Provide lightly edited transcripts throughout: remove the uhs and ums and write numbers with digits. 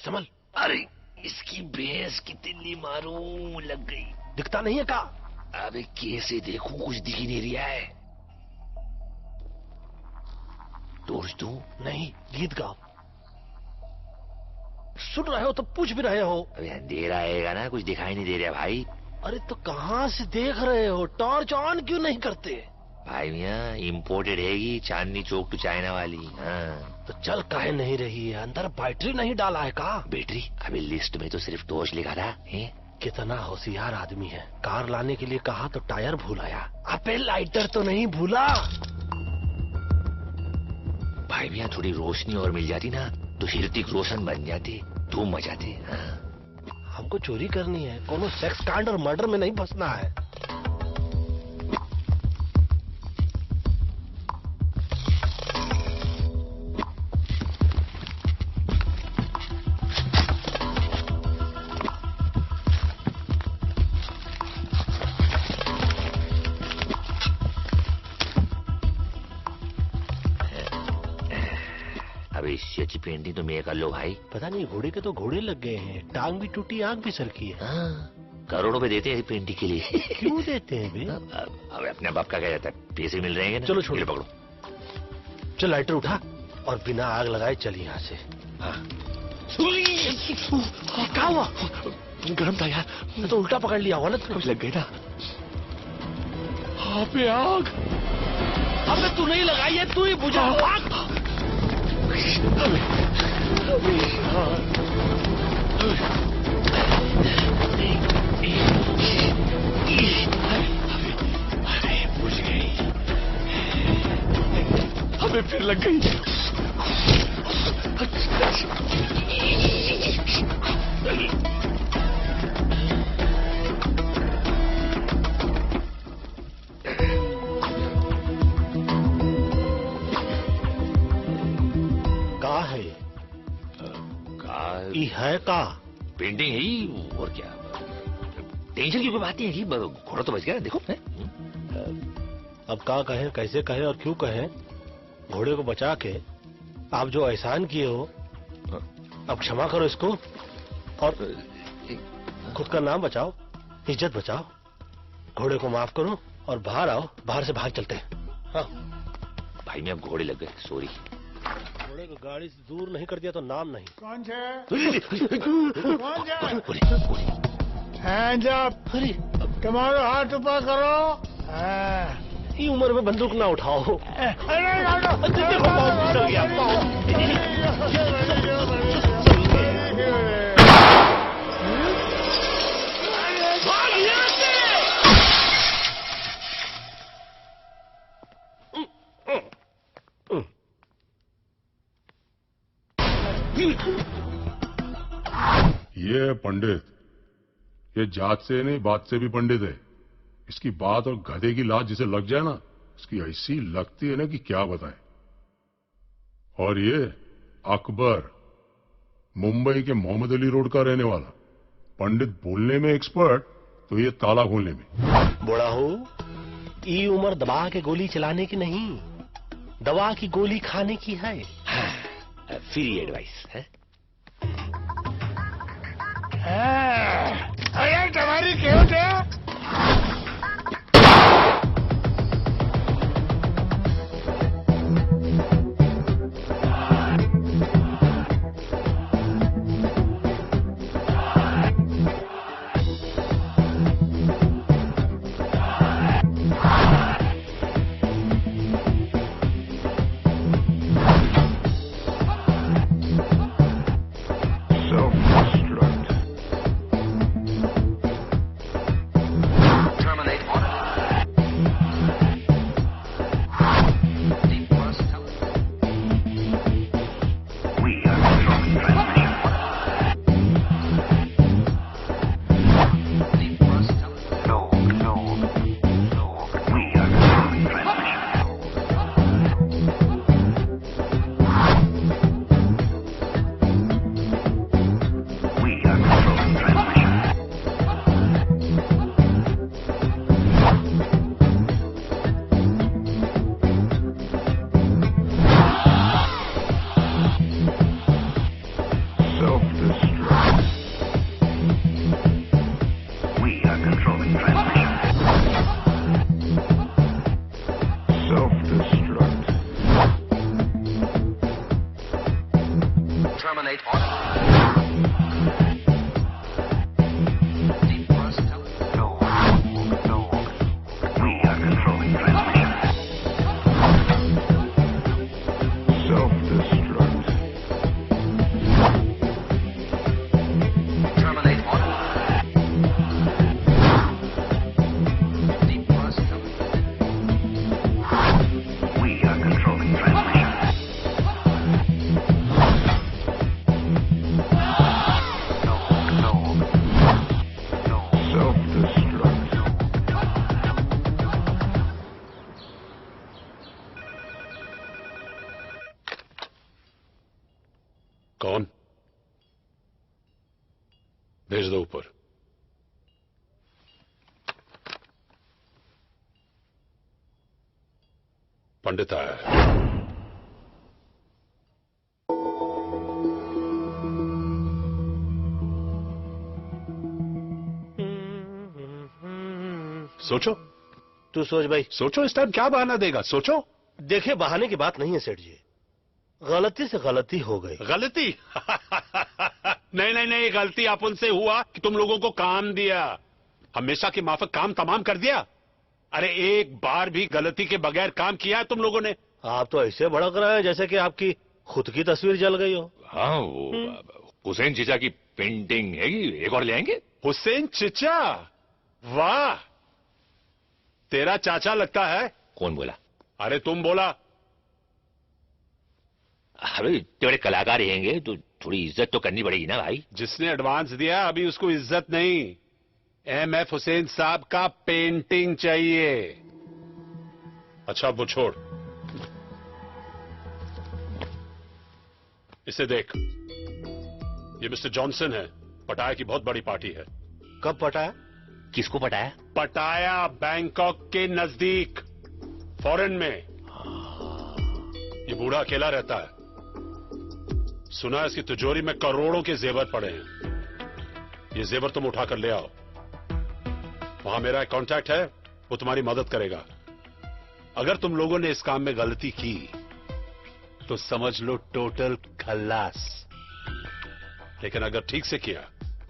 संभल। अरे इसकी भैंस की तिल्ली मारूं, लग गई। दिखता नहीं है का? अबे कैसे देखूं, कुछ दिख ही नहीं रहा है। टॉर्च दूं? नहीं, गीत गाओ। सुन रहे हो तो पूछ भी रहे हो। अबे अंधेरा आएगा ना, कुछ दिखाई नहीं दे रहा भाई। अरे तो कहाँ से देख रहे हो? टॉर्च ऑन क्यों नहीं करते? भाई मियाँ इम्पोर्टेड हैगी, चांदनी चौक टू चाइना वाली। हाँ तो चल काहे नहीं रही है? अंदर बैटरी नहीं डाला है का? बैटरी? अबे लिस्ट में तो सिर्फ टॉर्च लिखा था। कितना होशियार आदमी है। कार लाने के लिए कहा तो टायर भूल आया। अबे लाइटर तो नहीं भूला? भाई मियाँ थोड़ी रोशनी और मिल जाती ना तो ऋतिक रोशन बन जाते, धूम मचाते। हमको चोरी करनी है, कोनो सेक्स कांड और मर्डर में नहीं फंसना है। इससे अच्छी पेंटिंग तो मैं कर लो भाई। पता नहीं घोड़े के तो घोड़े लग गए हैं, टांग भी टूटी, आंख भी सरकी है। करोड़ों रुपए देते हैं पेंटिंग के लिए। क्यों देते हैं बे? अब अपने बाप का क्या जाता है, पैसे मिल रहे हैं ना। चलो छोड़ो, पकड़ो। चल लाइटर उठा और बिना आग लगाए चल यहाँ से। क्या हुआ? गर्म था यार, तो उल्टा पकड़ लिया होगा ना। कुछ लग गई ना। हाँ पे आग। अबे तू नहीं लगाई है, तू ही बुझा। आग बुझ गई। हमें फिर लग गई। ई है का? पेंटिंग है ही, और क्या। टेंशन की कोई बात नहीं है, घोड़ा तो बच गया देखो है? अब का कहे, कैसे कहे और क्यों कहे? घोड़े को बचा के आप जो एहसान किए हो, अब क्षमा करो इसको और खुद का नाम बचाओ, इज्जत बचाओ। घोड़े को माफ करो और बाहर आओ, बाहर से भाग चलते हैं। हाँ भाई मैं अब घोड़े लग गए, सॉरी। घोड़े को गाड़ी से दूर नहीं कर दिया तो नाम नहीं। कौन है? तुम्हारे हाथ ऊपर करो। ये उम्र में बंदूक ना उठाओ। ये पंडित, ये जात से नहीं बात से भी पंडित है। इसकी बात और गधे की लात जिसे लग जाए ना, इसकी ऐसी लगती है ना कि क्या बताएं। और ये अकबर, मुंबई के मोहम्मद अली रोड का रहने वाला, पंडित बोलने में एक्सपर्ट तो ये ताला खोलने में। बड़ा हो, ये उम्र दबा के गोली चलाने की नहीं, दवा की गोली खाने की है। फ्री एडवाइस है। अरे तुम्हारी क्यों थे? controlling transmission. Self-destruct. Terminate No. We are controlling transmission. Self-destruct. Terminate We are controlling transmission. Self-destruct. कौन? भेज दो ऊपर। पंडित आया है। सोचो, तू सोच भाई। सोचो इस टाइम क्या बहाना देगा, सोचो। देखिए, बहाने की बात नहीं है सेठ जी, गलती से गलती हो गई। गलती? नहीं नहीं नहीं, गलती अपन से हुआ कि तुम लोगों को काम दिया, हमेशा की माफक काम तमाम कर दिया। अरे एक बार भी गलती के बगैर काम किया है तुम लोगों ने? आप तो ऐसे भड़क रहे हैं जैसे कि आपकी खुद की तस्वीर जल गई हो। हाँ, वो हुसैन चीचा की पेंटिंग है, एक और ले आएंगे। हुसैन चिचा? वाह, तेरा चाचा लगता है। कौन बोला? अरे तुम बोला। अरे इतने बड़े कलाकार रहेंगे तो थोड़ी इज्जत तो करनी पड़ेगी ना भाई। जिसने एडवांस दिया अभी उसको इज्जत नहीं, एमएफ हुसैन साहब का पेंटिंग चाहिए। अच्छा वो छोड़, इसे देख, ये मिस्टर जॉनसन है, पटाया की बहुत बड़ी पार्टी है। कब पटाया? किसको पटाया? पटाया बैंकॉक के नजदीक, फॉरेन में। ये बूढ़ा अकेला रहता है, सुना है इसकी तिजोरी में करोड़ों के जेवर पड़े हैं। ये जेवर तुम उठा कर ले आओ, वहां मेरा एक कांटेक्ट है, वो तुम्हारी मदद करेगा। अगर तुम लोगों ने इस काम में गलती की तो समझ लो टोटल खल्लास, लेकिन अगर ठीक से किया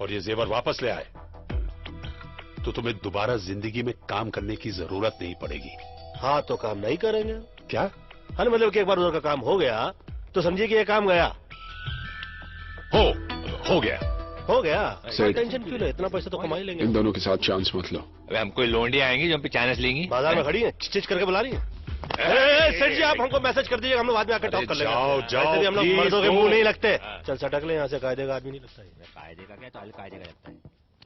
और ये जेवर वापस ले आए तो तुम्हें दोबारा जिंदगी में काम करने की जरूरत नहीं पड़ेगी। हाँ तो काम नहीं करेंगे क्या? हाँ, मतलब कि एक बार उधर का काम हो गया तो समझिए कि ये काम गया। हो गया। हो गया, सेठ। टेंशन क्यों ले, इतना पैसा तो कमा ही लेंगे। इन दोनों के साथ चांस मत लो। अबे हम कोई लोंडियां आएंगी जो हम पे चांस लेंगी। बाजार में खड़ी है, चिच करके बुला रही है। सेठ जी आप हमको मैसेज कर दीजिएगा, हम लोग बाद में आकर टॉक कर लेंगे। जाओ जाओ, वैसे भी हम लोग please, मर्दों के go। मुंह नहीं लगते। चल सटक ले यहाँ से, कायदे का आदमी नहीं लगता है। कायदे का क्या, तो अलकायदे का लगता है।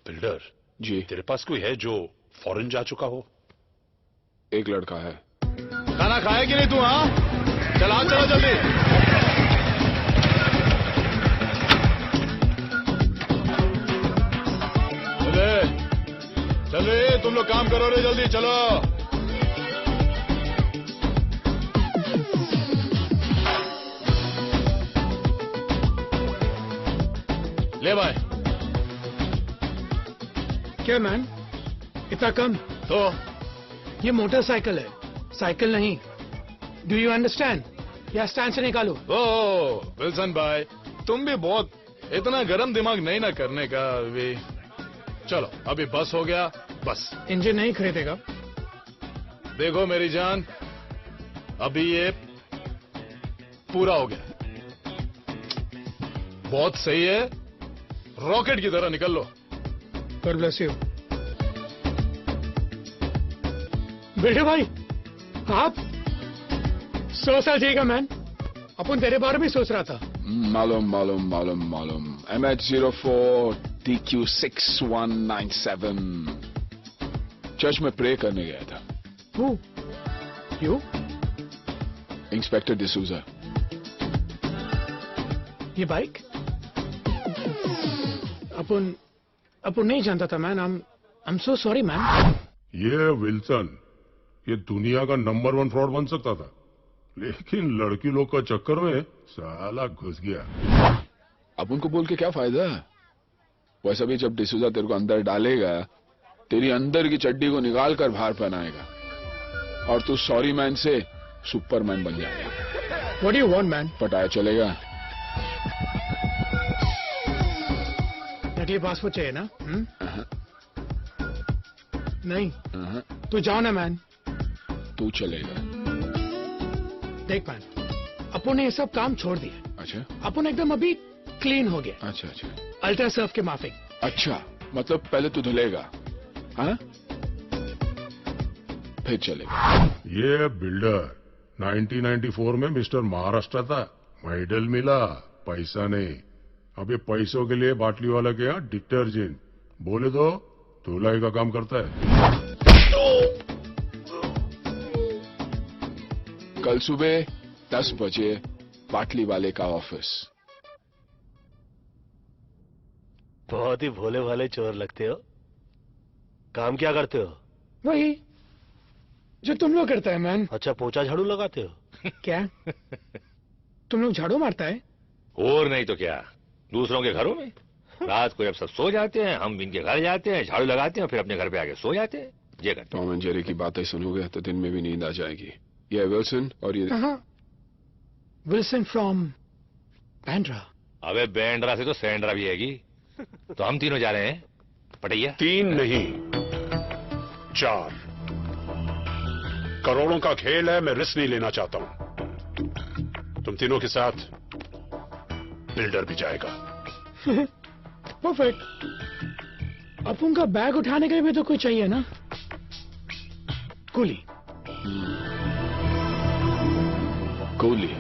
बिल्डर जी, तेरे पास कोई है जो फॉरेन जा चुका हो? एक लड़का है। खाना खाया कि नहीं तू? हाँ चला, चलो जल्दी। चले तुम लोग काम करो रे, जल्दी चलो। ले भाई। क्या मैन, इतना कम? तो ये मोटरसाइकिल है, साइकिल नहीं। Do you understand? या स्टैंड से निकालो। ओ विल्सन भाई, तुम भी बहुत इतना गरम दिमाग नहीं ना करने का भी। चलो अभी बस हो गया, बस। इंजन नहीं खरीदेगा? देखो मेरी जान, अभी ये पूरा हो गया, बहुत सही है, रॉकेट की तरह निकल लो। God bless you. बेटे भाई, आप 100 साल जिएगा मैन। अपन तेरे बारे में सोच रहा था। मालूम मालूम मालूम मालूम। MH04 TQ6197 चर्च में प्रे करने गया था। Who? You? इंस्पेक्टर डिसूजा। ये बाइक? अपन नहीं जानता था man. I'm so sorry man. ये विल्सन, ये दुनिया का नंबर 1 फ्रॉड बन सकता था, लेकिन लड़की लोग का चक्कर में साला घुस गया। अब उनको बोल के क्या फायदा? वैसा भी जब डिसूजा तेरे को अंदर डालेगा तेरी अंदर की चड्डी को निकाल कर बाहर पहनाएगा और तू सॉरी मैन से सुपरमैन बन जाएगा। What do you want man? पटाया चलेगा? नकली पासपोर्ट चाहिए ना? अहं, नहीं, अहं, तू जाओ ना मैन। तू चलेगा। देख मैन, अपन ने ये सब काम छोड़ दिया। अच्छा अपन एकदम अभी क्लीन हो गया, अच्छा अच्छा अल्ट्रा सर्फ के माफिक। अच्छा, मतलब पहले तू धुलेगा, हाँ? फिर चलेगा। ये बिल्डर 1994 में मिस्टर महाराष्ट्र था, मेडल मिला, पैसा नहीं। अब ये पैसों के लिए बाटली वाला के यहाँ डिटर्जेंट बोले तो धुलाई का काम करता है। कल सुबह 10 बजे बाटली वाले का ऑफिस। बहुत ही भोले भाले चोर लगते हो। काम क्या करते हो? वही जो तुम लोग करता है मैन। अच्छा, पोछा झाड़ू लगाते हो? क्या तुम लोग झाड़ू मारता है? और नहीं तो क्या, दूसरों के घरों में रात को जब सब सो जाते हैं, हम इनके घर जाते हैं, झाड़ू लगाते हैं, फिर अपने घर पे आके सो जाते हैं। ये करते टॉम एंड जेरी की बातें सुनोगे तो दिन में भी नींद आ जाएगी। ये है विल्सन और ये हाँ, विल्सन फ्रॉम बैंड्रा। हैं। अबे बैंड्रा से तो सैंड्रा भी हैगी। तो हम तीनों जा रहे हैं पटैया। 3 नहीं 4 करोड़ों का खेल है, मैं रिस्क नहीं लेना चाहता हूं। तुम तीनों के साथ बिल्डर भी जाएगा। परफेक्ट। अपन का बैग उठाने के लिए भी तो कोई चाहिए ना, कुली। कोहली।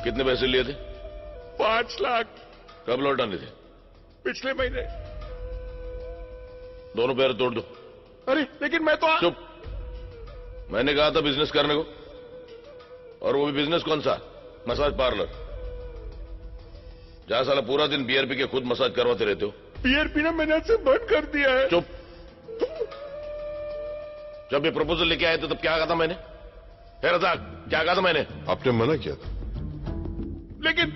कितने पैसे लिए थे? 5 लाख कब लौटाने थे? पिछले महीने। दोनों पैर तोड़ दो। अरे लेकिन मैं तो चुप। मैंने कहा था बिजनेस करने को, और वो भी बिजनेस कौन सा? मसाज पार्लर, जहां साला पूरा दिन बियर पी के खुद मसाज करवाते रहते हो। बियर पीना मैंने आज से बंद कर दिया है। चुप। जब ये प्रपोजल लेके आए थे तब क्या कहा था मैंने? हे रज़ाक, क्या कहा था मैंने? आपने मना किया था। लेकिन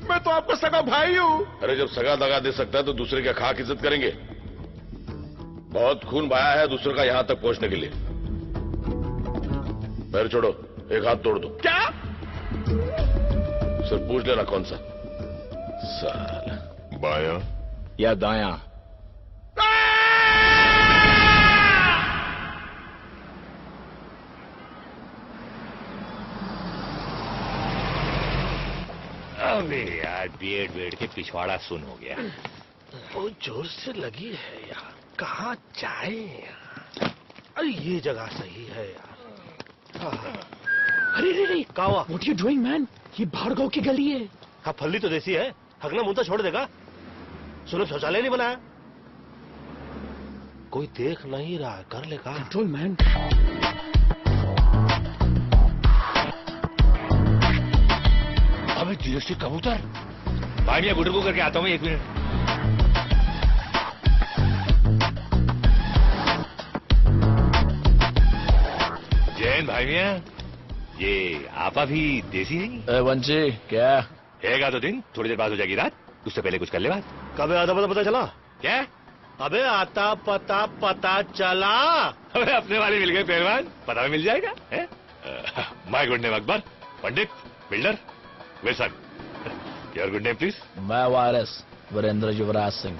मैं तो आपका सगा भाई हूँ। अरे जब सगा दगा दे सकता है तो दूसरे का खाक इज्जत करेंगे? बहुत खून बहाया है दूसरे का यहां तक पहुंचने के लिए। पैर छोड़ो, एक हाथ तोड़ दो। क्या? सिर्फ पूछ लेना कौन सा। साला बायां या दायां? अबे यार, बेड बेड के पिछवाड़ा सुन हो गया। बहुत जोर से लगी है यार, कहाँ जाए यार? अरे ये जगह सही है यार। हाँ। अरे रे रे, क्या हुआ? What you doing man? ये भाड़गांव की गली है। हाँ, फल्ली तो देसी है, हगना मुंह तो छोड़ देगा। सुलभ शौचालय नहीं बनाया। कोई देख नहीं रहा, कर ले काम। Control man. अबे जीएसटी कबूतर, भाई मैं गुडर को करके आता हूँ, 1 मिनट। जैन भाई मियाँ, ये आपा भी देसी नहीं? वंशी क्या? हैगा तो दिन, थोड़ी देर बाद हो जाएगी रात, उससे पहले कुछ कर ले बात। कब आधा पता चला? क्या? अबे आता पता पता चला। अबे अपने वाले मिल गए पहलवान, पता भी मिल जाएगा। My good name Akbar, Pandit, builder, Wilson. Your good name please. मैं वायरस वीरेंद्र युवराज सिंह।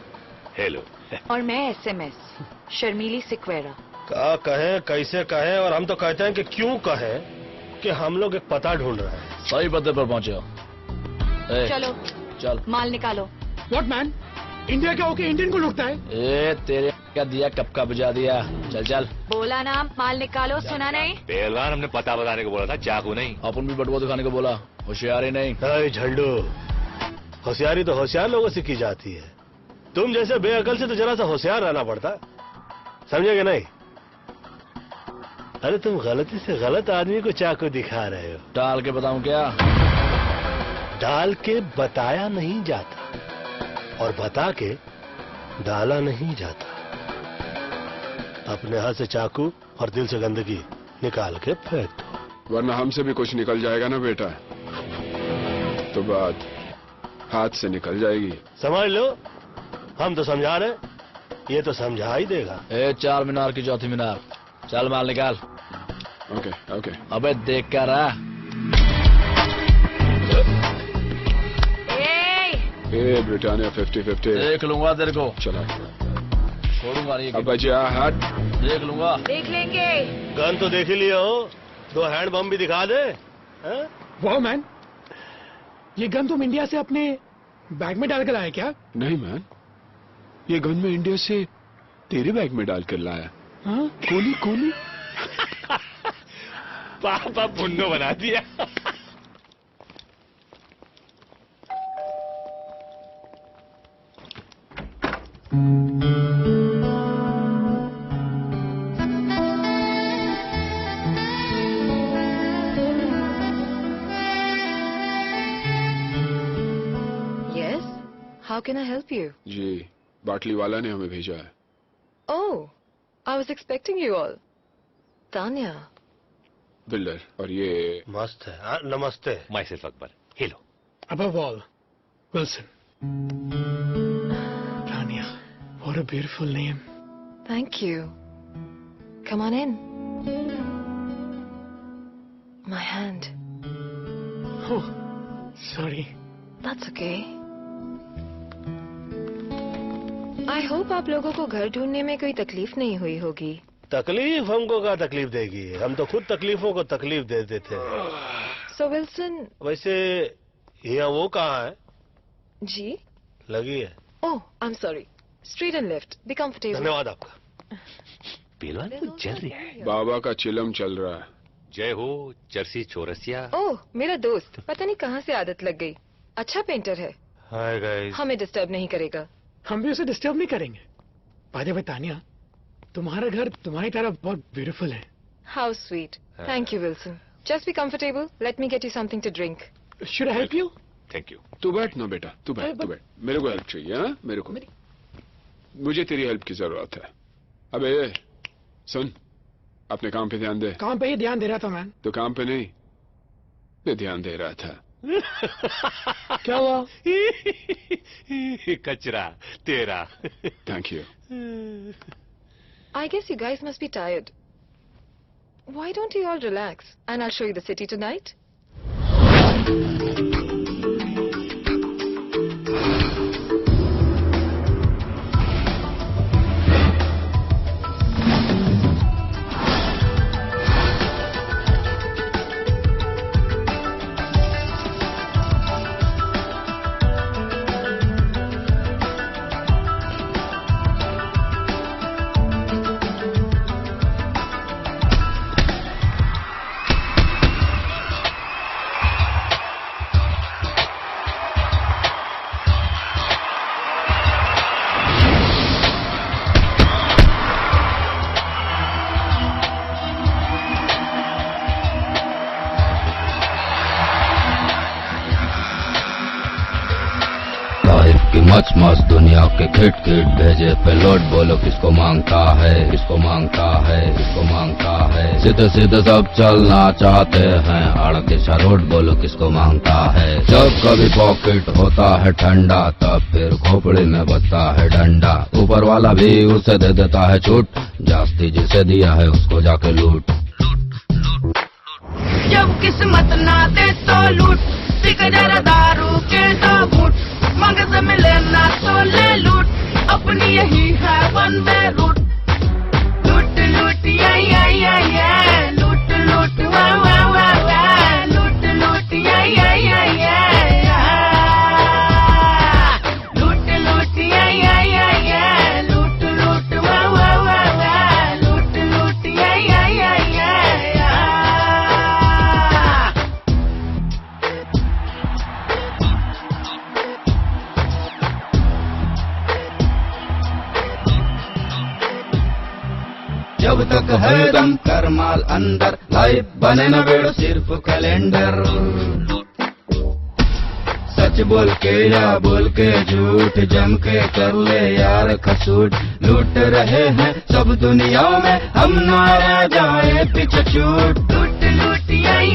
हेलो। और मैं एसएमएस शर्मीली सिक्वेरा। का कहे कैसे कहे, और हम तो कहते हैं कि क्यों कहे कि हम लोग एक पता ढूंढ रहे हैं। सही पते पर पहुंचे हो। चलो चल माल निकालो। व्हाट मैन, इंडिया का होके इंडियन को लुटता है? ए तेरे क्या दिया, कब का बुझा दिया। चल चल। बोला ना माल निकालो, सुना नहीं? पहलवान हमने पता बताने को बोला था, चाकू नहीं। अपन भी बटुआ दिखाने को बोला, होशियारी नहीं। अरे झंडू, होशियारी तो होशियार लोगों से की जाती है। तुम जैसे बेअकल से तो जरा सा होशियार रहना पड़ता, समझे कि नहीं? अरे तुम गलती से गलत आदमी को चाकू दिखा रहे हो। डाल के बताऊं क्या? डाल के बताया नहीं जाता, और बता के डाला नहीं जाता। अपने हाथ से चाकू और दिल से गंदगी निकाल के फेंक दो, वरना हमसे भी कुछ निकल जाएगा ना बेटा, तो बात हाथ से निकल जाएगी। समझ लो, हम तो समझा रहे, ये तो समझा ही देगा। ए 4 मीनार की चौथी मीनार, चल माल निकाल। Okay okay. अबे देख कर रहा। ए ब्रिटानिया 50-50 देख लूंगा तेरे को। चला छोड़ूंगा नहीं। अब बचा हाथ। देख लूंगा। देख लेंगे। गन तो देख ही लिया हो, 2 हैंड बम भी दिखा दे। वाह मैन, ये गन तुम इंडिया से अपने बैग में डाल कर लाए क्या? नहीं मैन, ये गन में इंडिया से तेरे बैग में डाल कर लाया। हाँ? कोली कोली। पापा पुन्नो बना दिया। Yes, how can I help you? जी, बाटली वाला ने हमें भेजा है। Oh, I was expecting you all. Tanya. Builder, और ये मस्त है। नमस्ते। My self Akbar. Hello. Above all, Wilson. Tanya, what a beautiful name. Thank you. Come on in. My hand. Oh, sorry. That's okay. I hope आप लोगों को घर ढूंढने में कोई तकलीफ नहीं हुई होगी। तकलीफ हमको क्या तकलीफ देगी, हम तो खुद तकलीफों को तकलीफ दे देते हैं। So Wilson. वैसे यहाँ वो कहाँ है? जी? लगी है। Oh, I'm sorry. Straight and left. Be comfortable. धन्यवाद आपका। पहलवान को जल रहा है। बाबा का चिलम चल रहा है। जय हो चरसी चौरसिया। ओह, मेरा दोस्त, पता नहीं कहाँ से आदत लग गई। अच्छा पेंटर है। Hi guys. हमें डिस्टर्ब नहीं करेगा। हम भी उसे डिस्टर्ब नहीं करेंगे। बाय द वे तानिया, तुम्हारा घर तुम्हारी तरह बहुत ब्यूटीफुल है। How sweet. Thank you, Wilson. Just be comfortable. Let me get you something to drink. Should I help you? Thank you. तू बैठ ना बेटा, तू बैठ, तू बैठ। मेरे को हेल्प चाहिए। हाँ, मेरे को, मुझे तेरी हेल्प की जरूरत है। अबे सुन, अपने काम पे ध्यान दे। काम पे ही ध्यान दे रहा था मैन। तो काम पे नहीं, पे ध्यान दे रहा था। क्या हुआ? कचरा तेरा। Thank you. I guess you guys must be tired. Why don't you all relax and I'll show you the city tonight? Much much दुनिया के खिट खिट भेजे पेलोड, बोलो किसको मांगता है, किसको मांगता है, किसको मांगता है। सीधे सीधे सब चलना चाहते हैं, आड़के रोड, बोलो किसको मांगता है। जब कभी पॉकेट होता है ठंडा, तब फिर खोपड़ी में बजता है डंडा। ऊपर वाला भी उसे दे देता है छूट, जास्ती जिसे दिया है उसको जाके लूट। जब किस्मत ना दे तो लूट, पिक जरा दारू के दो घूंट, मांग से मिले ना तो ले लूट, अपनी यही है वन वे रूट। लूट लूट या लूट लूट वाह वाह वाह वाह, लूट लूट या लूट लूट या लूट लूट वाह वाह वाह वाह, लूट लूट या जब तक है दम कर माल अंदर, लाइफ बने न बेड़ो सिर्फ कैलेंडर। सच बोल के या बोल के झूठ, जम के कर ले यार खसूट। लूट रहे हैं सब दुनिया में, हम ना रह जाए पीछे छूट। लूट लूट या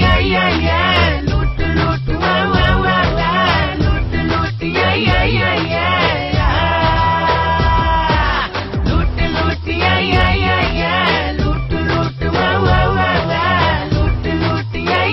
लूट लूट वाह वाह वाह वाह, लूट लूट या लूट लूट या लूट लूट वाह वाह वाह वाह, लूट लूट या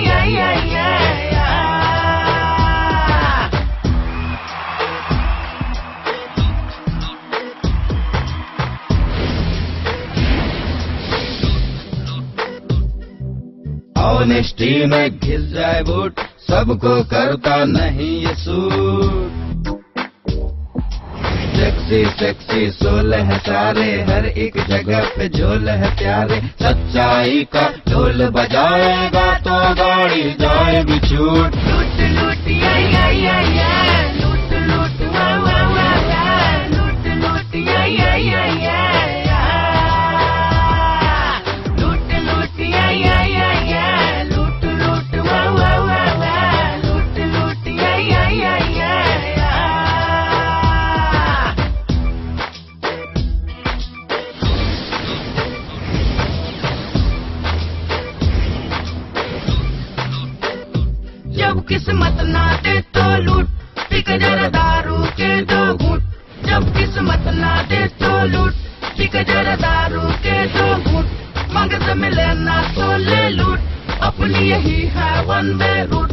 ऑनेस्टी में घिस जाए बूट, सबको करता नहीं ये सूट। सेक्सी सेक्सी सोल है सारे, हर एक जगह पे झोल है प्यारे। सच्चाई का ढोल बजाएगा तो गाड़ी जाएगी छूट। लूट लूट या लूट लूट वाह वाह वाह वाह, लूट लूट या लूट लूट या लूट लूट वाह वाह वाह वाह, लूट लूट या जब किस्मत ना दे तो लूट, पिक जरा दारू के दो घूंट। जब किस्मत ना दे तो लूट, पिक जरा दारू के दो घूंट, मांग से मिले ना तो ले लूट, अपनी यही है वन वे रूट।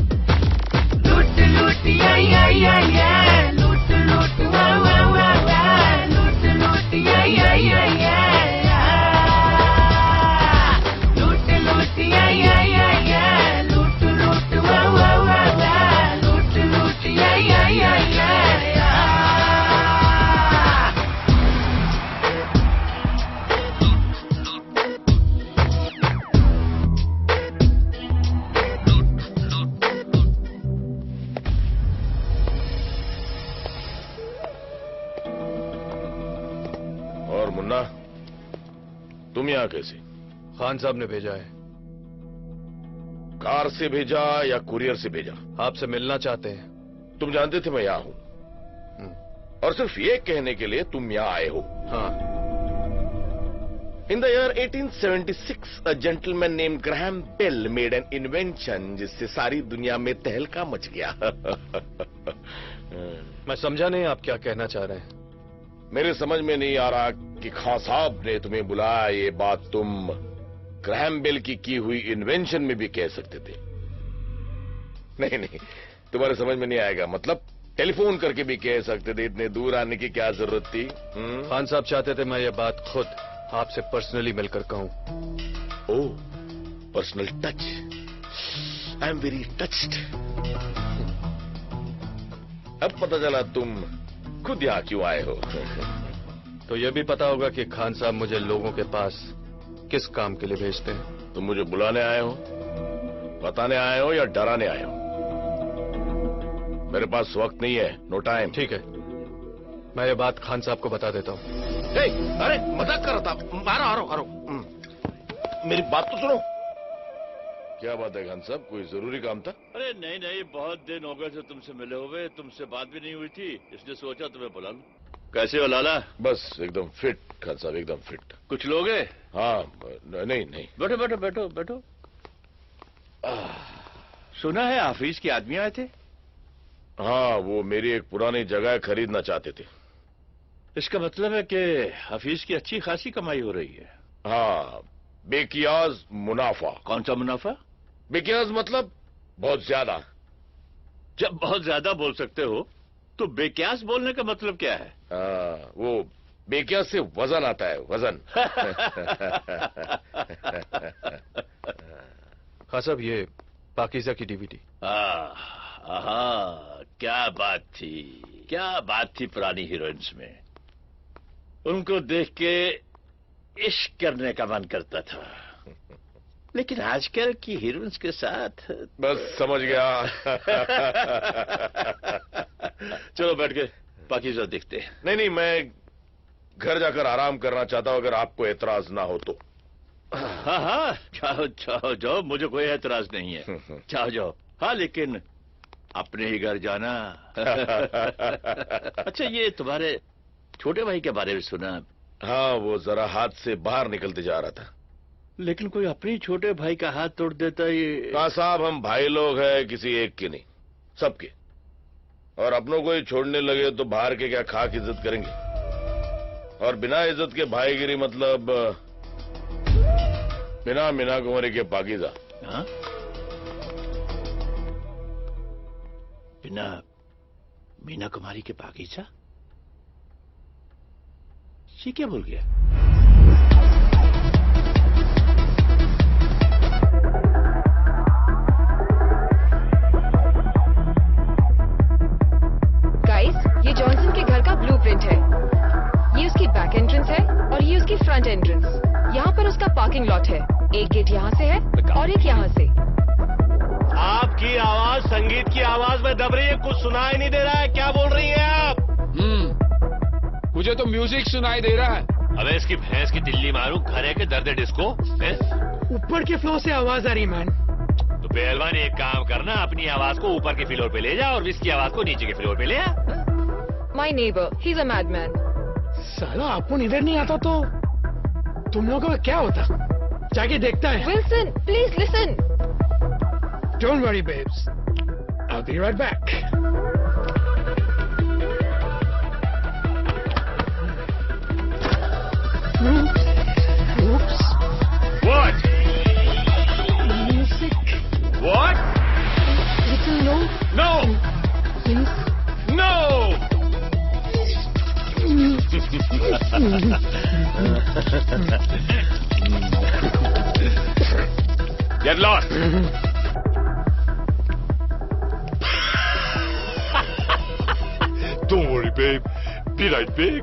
लूट लूट या लूट लूट वाह वाह वाह वाह, लूट लूट या लूट लूट या लूट लूट वाह वाह वाह वाह, लूट लूट या और मुन्ना, तुम यहाँ कैसे? खान साहब ने भेजा है। कार से भेजा या कुरियर से भेजा? आपसे मिलना चाहते हैं। तुम जानते थे मैं यहाँ हूँ, और सिर्फ ये कहने के लिए तुम यहाँ आए हो। हाँ। In the year 1876, a gentleman named Graham Bell made an invention जिससे सारी दुनिया में तहलका मच गया। मैं समझा नहीं आप क्या कहना चाह रहे हैं। मेरे समझ में नहीं आ रहा कि खान साहब ने तुम्हें बुलाया, ये बात तुम ग्रैहम बेल की हुई इन्वेंशन में भी कह सकते थे। नहीं नहीं, तुम्हारे समझ में नहीं आएगा। मतलब टेलीफोन करके भी कह सकते थे, इतने दूर आने की क्या जरूरत थी? खान साहब चाहते थे मैं ये बात खुद आपसे पर्सनली मिलकर कहूं। Oh, personal touch. I am very touched. अब पता चला तुम खुद यहाँ क्यों आए हो। तो ये भी पता होगा कि खान साहब मुझे लोगों के पास किस काम के लिए भेजते हैं। तुम मुझे बुलाने आए हो, बताने आए हो या डराने आए हो? मेरे पास वक्त नहीं है, नो टाइम। ठीक है, मैं ये बात खान साहब को बता देता हूँ। अरे मजाक कर रहा था। आ रहा मेरी बात तो सुनो। क्या बात है खान साहब, कोई जरूरी काम था? अरे नहीं नहीं, बहुत दिन हो गए थे तुमसे मिले हुए, तुमसे बात भी नहीं हुई थी, इसलिए सोचा तुम्हें बुला लूं। कैसे हो लाला? बस एकदम फिट खान साहब, एकदम फिट। कुछ लोगे? हाँ नहीं नहीं, बैठो बैठो बैठो बैठो। सुना है हाफिज के आदमी आए थे? हाँ, वो मेरी एक पुरानी जगह खरीदना चाहते थे। इसका मतलब है कि हाफिज की अच्छी खासी कमाई हो रही है। हाँ, बेकियाज मुनाफा। कौन सा मुनाफा? बेकियाज मतलब बहुत ज्यादा। जब बहुत ज्यादा बोल सकते हो तो बेक्यास बोलने का मतलब क्या है? वो बेक्यास से वजन आता है, वजन। हाँ साहब, ये पाकीज़ा की डीवीडी। क्या बात थी पुरानी हीरोइंस में। उनको देख के इश्क करने का मन करता था, लेकिन आजकल की हीरोइंस के साथ बस समझ गया। चलो बैठ के पाकीज़ा देखते हैं। नहीं, मैं घर जाकर आराम करना चाहता हूं, अगर आपको एतराज ना हो तो। हाँ, जाओ, मुझे कोई एतराज नहीं है। जाओ। हाँ, लेकिन अपने ही घर जाना। अच्छा, ये तुम्हारे छोटे भाई के बारे में सुना? हाँ, वो जरा हाथ से बाहर निकलते जा रहा था। लेकिन कोई अपने छोटे भाई का हाथ तोड़ देता ये? कहा साहब, हम भाई लोग हैं, किसी एक के नहीं, सबके। और अपनों को ही छोड़ने लगे तो बाहर के क्या खाक इज्जत करेंगे? और बिना इज्जत के भाईगिरी मतलब बिना मीना कुंवरी के पाकीज़ा। हाँ? बिना मीना कुमारी के पाकीज़ा? ये क्या बोल गया? ये जॉनसन के घर का ब्लूप्रिंट है। ये उसकी बैक एंट्रेंस है और ये उसकी फ्रंट एंट्रेंस। यहाँ पर उसका पार्किंग लॉट है। एक गेट यहाँ से है और एक यहाँ से। आपकी आवाज संगीत की आवाज में दब रही है, कुछ सुनाई नहीं दे रहा है। क्या बोल रही हैं आप? मुझे तो म्यूजिक सुनाई दे रहा है। अबे इसकी भैंस की दिल्ली मारू, घर है के दर्द डिस्को। ऊपर के फ्लोर से आवाज आ रही मैन। तो पहलवान एक काम करना, अपनी आवाज को ऊपर के फ्लोर पे ले जा और इसकी आवाज को नीचे के फ्लोर पे ले आ। My neighbor, he's a madman. साला अपन इधर नहीं आता तो तुम लोगों का क्या होता? जाके देखता है। Wilson, please listen. Don't worry, babes. I'll be right back. Oops. What? Music. What? Little low. No. Please. No. Get lost. Don't worry, babe. Be right back.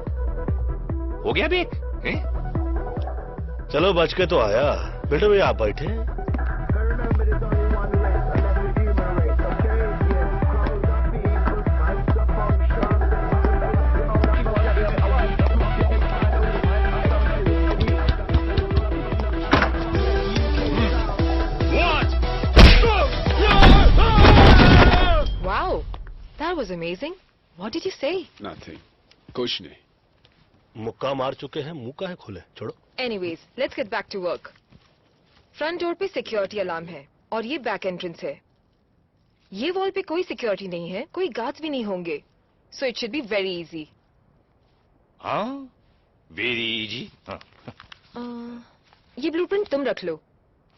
हो गया बेक? चलो बच के तो आया। बेटे भैया आप बैठे। Wow, that was amazing. What did you say? Nothing. कुछ नहीं। मुक्का मार चुके हैं, मुंह का है खोले, छोड़ो। Anyways, let's get back to work. Front door पे सिक्योरिटी अलार्म है और ये बैक एंट्रेंस है। ये वॉल पे कोई सिक्योरिटी नहीं है, कोई गार्ड्स भी नहीं होंगे, so it should be very easy. हाँ, वेरी इजी। ये ब्लूप्रिंट तुम रख लो,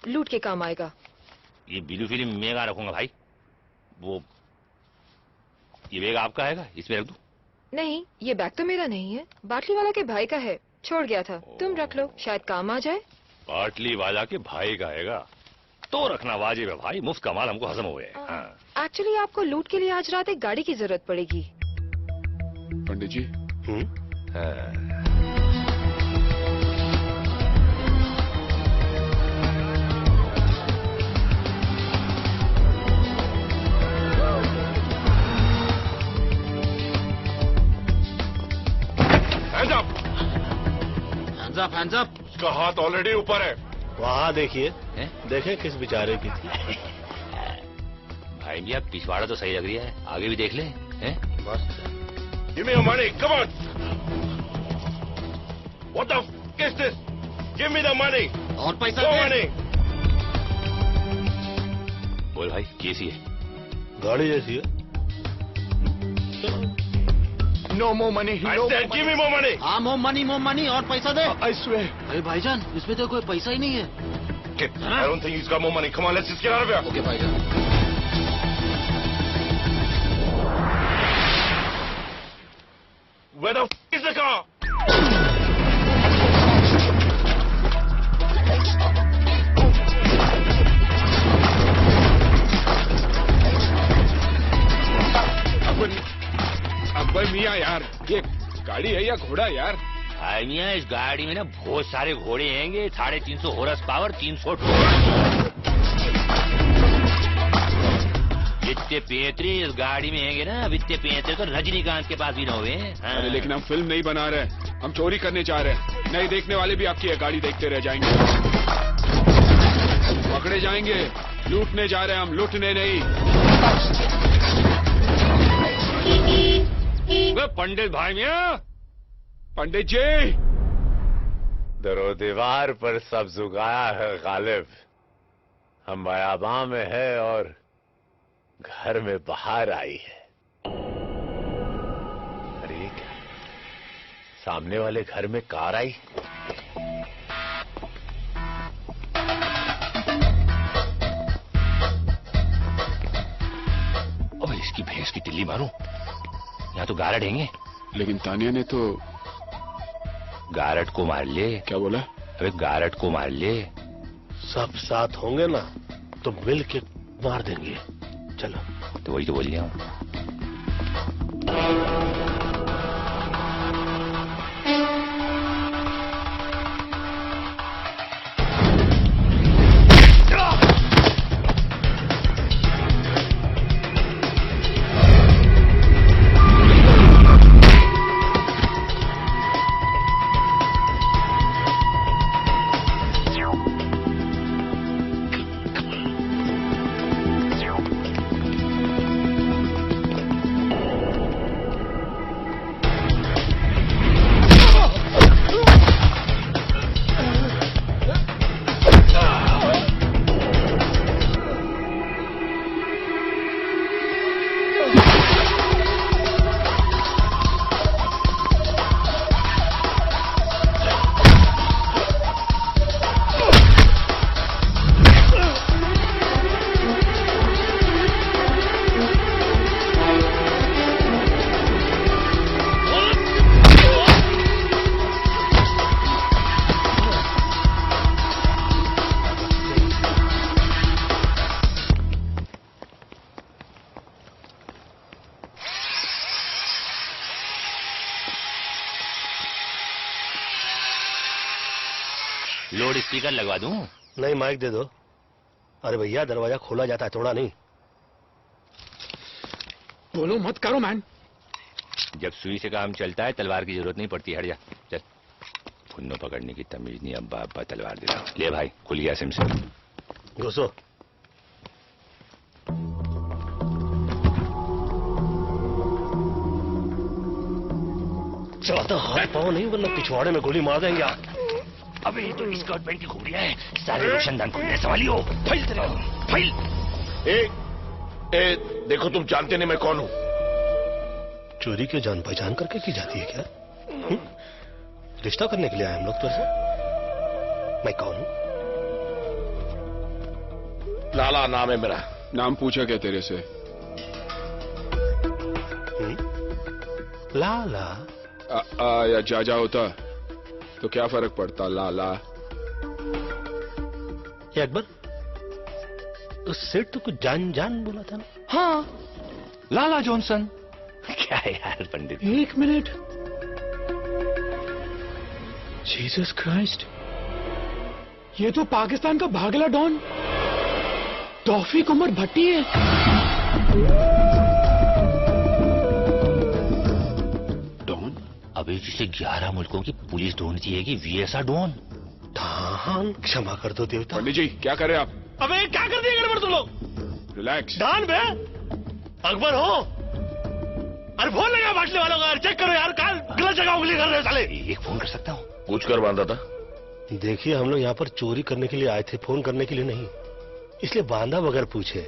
लूट के काम आएगा। ये ब्लू फिल्म मैं कहाँ रखूंगा भाई? वो ये बैग आपका आएगा, इसमें रख दूं? नहीं, ये बैग तो मेरा नहीं है, बाटली वाला के भाई का है, छोड़ गया था। तुम रख लो, शायद काम आ जाए। बाटली वाला के भाई का आएगा तो रखना वाजिब है भाई, मुफ्त का माल हमको हजम हो गया। हाँ। एक्चुअली आपको लूट के लिए आज रात एक गाड़ी की जरूरत पड़ेगी। पंडित जी। Hands up. उसका हाथ ऑलरेडी ऊपर है। वहाँ देखिए, देखें किस बेचारे की थी। भाई जी, आप पिछवाड़ा तो सही लग रही है, आगे भी देख ले। हैं? मस्त। Give me your money. Come on. What the f is this? Give me the money. और पैसा No दे। money. बोल भाई, कैसी है? गाड़ी जैसी है। No more money. I said give me more money. हाँ, मोर मनी और पैसा दे। I swear. अरे भाईजान, इसमें तो कोई पैसा ही नहीं है। Kid, I don't think he's got more money. Come on, let's just get out of here. Okay भाईजान। Where the f is the car? अब्बा मियाँ यार, ये गाड़ी है या घोड़ा यार? भाई मियाँ, इस गाड़ी में ना बहुत सारे घोड़े हैंगे, 350 हॉर्स पावर, 300 जितने पेंतरे इस गाड़ी में हैंगे ना, अब इतने पेंतरे तो रजनीकांत के पास भी ना हुए। हाँ। अरे लेकिन हम फिल्म नहीं बना रहे, हम चोरी करने जा रहे हैं। नहीं देखने वाले भी आपकी ये गाड़ी देखते रह जाएंगे। पकड़े जाएंगे। लूटने जा रहे हैं हम, लूटने नहीं। पंडित भाई मियाँ, पंडित जी, दरो दीवार पर सब जुगाया है गालिब। हम बयाबां में है और घर में बाहर आई है। अरे क्या, सामने वाले घर में कार आई। और इसकी भैंस की टिल्ली मारूं, यहाँ तो गारड हैंगे। लेकिन तानिया ने तो गारड को मार ले। क्या बोला? अबे गारड को मार ले। सब साथ होंगे ना तो मिल के मार देंगे। चलो। तो वही तो बोल रहा हूँ। लोड स्पीकर लगवा दूं? नहीं, माइक दे दो। अरे भैया, दरवाजा खोला जाता है, तोड़ा नहीं। बोलो मत करो मैन। जब सुई से काम चलता है तलवार की जरूरत नहीं पड़ती। हट जा, चल। खुन्नो पकड़ने की तमीज नहीं, अब्बा अब्बा तलवार दे रहा। ले भाई, खुल गया सिम से। घुसो। ज्यादा हाथ पाओ नहीं, वरना पिछवाड़े में गोली मार देंगे आप। अबे ये तो स्कर्ट पैंट की खुबड़ियां है, सारे रोशनदान खुलने संभालियो। फैल तेरे, फैल। देखो, तुम जानते नहीं मैं कौन हूं। चोरी के जान पहचान करके की जाती है क्या? रिश्ता करने के लिए आए हम लोग तुझसे। मैं कौन हूं? लाला नाम है मेरा। नाम पूछा क्या तेरे से? लाला। या जाजा होता तो क्या फर्क पड़ता? लाला। अकबर, तो सेठ तो कुछ जान जान बोला था ना? हाँ, लाला जॉनसन। क्या यार पंडित। एक मिनट। जीसस क्राइस्ट, ये तो पाकिस्तान का भागला डॉन तौफीक उमर भट्टी है। डॉन? अभी जिसे 11 मुल्कों की पुलिस ढूंढती है कि वीएसआर डॉन। क्षमा कर दो देवता। पंडित जी, क्या कर रहे हैं आप? अबे क्या कर दिया गड़बड़ तुम लोग? रिलैक्स। डान बे अकबर हो। अरे फोन लगा बाटले वालों का, चेक करो यार, कल गलत जगह उंगली कर रहे हो साले। एक फोन कर सकता हूँ? पूछ कर बांधा था। देखिए हम लोग यहाँ पर चोरी करने के लिए आए थे, फोन करने के लिए नहीं, इसलिए बांधा बगैर पूछे।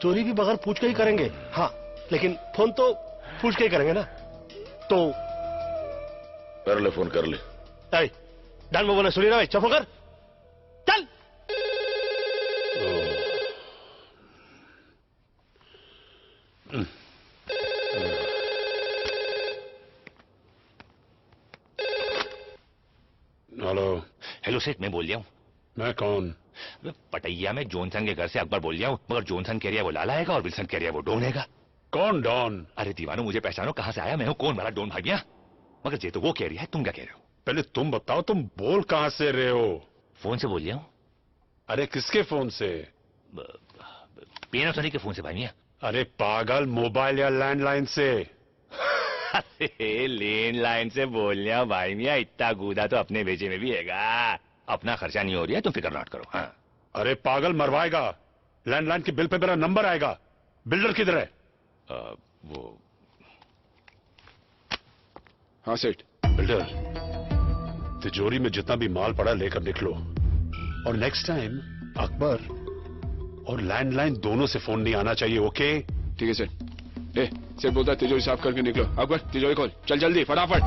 चोरी भी बगैर पूछ के ही करेंगे, हाँ, लेकिन फोन तो पूछ के ही करेंगे ना। तो कर ले फोन, कर ले। डान में बोला सुनी ना भाई, चुप कर, चल। हेलो। हेलो सेठ, मैं बोल रहा हूँ। मैं कौन? पटैया में जॉनसन के घर से अकबर बोल रहा हूँ, मगर जॉनसन कह रहा है वो लाला हैगा और विल्सन कह रहा है वो डॉन हैगा। कौन डॉन? अरे दीवानो, मुझे पहचानो, कहाँ से आया मैं हूँ, कौन वाला डॉन भागिया? मगर ये तो वो कह रही है, तुम क्या कह रहे हो? पहले तुम बताओ, तुम बोल कहां से रहे हो? फोन से बोल रहा हूँ। अरे किसके फोन से? पैनासोनिक के फोन से भाई। अरे पागल, मोबाइल या लैंडलाइन से? अरे लैंडलाइन से बोल रहा भाई मियाँ, इतना गूदा तो अपने भेजे में भी हैगा, अपना खर्चा नहीं हो रहा है, तुम फिक्र नॉट करो। हाँ। अरे पागल, मरवाएगा। लैंडलाइन के बिल पे मेरा नंबर आएगा। बिल्डर किधर है? वो हाँ सेठ। बिल्डर, तिजोरी में जितना भी माल पड़ा लेकर निकलो, और नेक्स्ट टाइम अकबर और लैंडलाइन दोनों से फोन नहीं आना चाहिए, ओके? ठीक है सेठ। सेठ बोलता तिजोरी साफ करके निकलो। अकबर तिजोरी खोल, चल जल्दी फटाफट।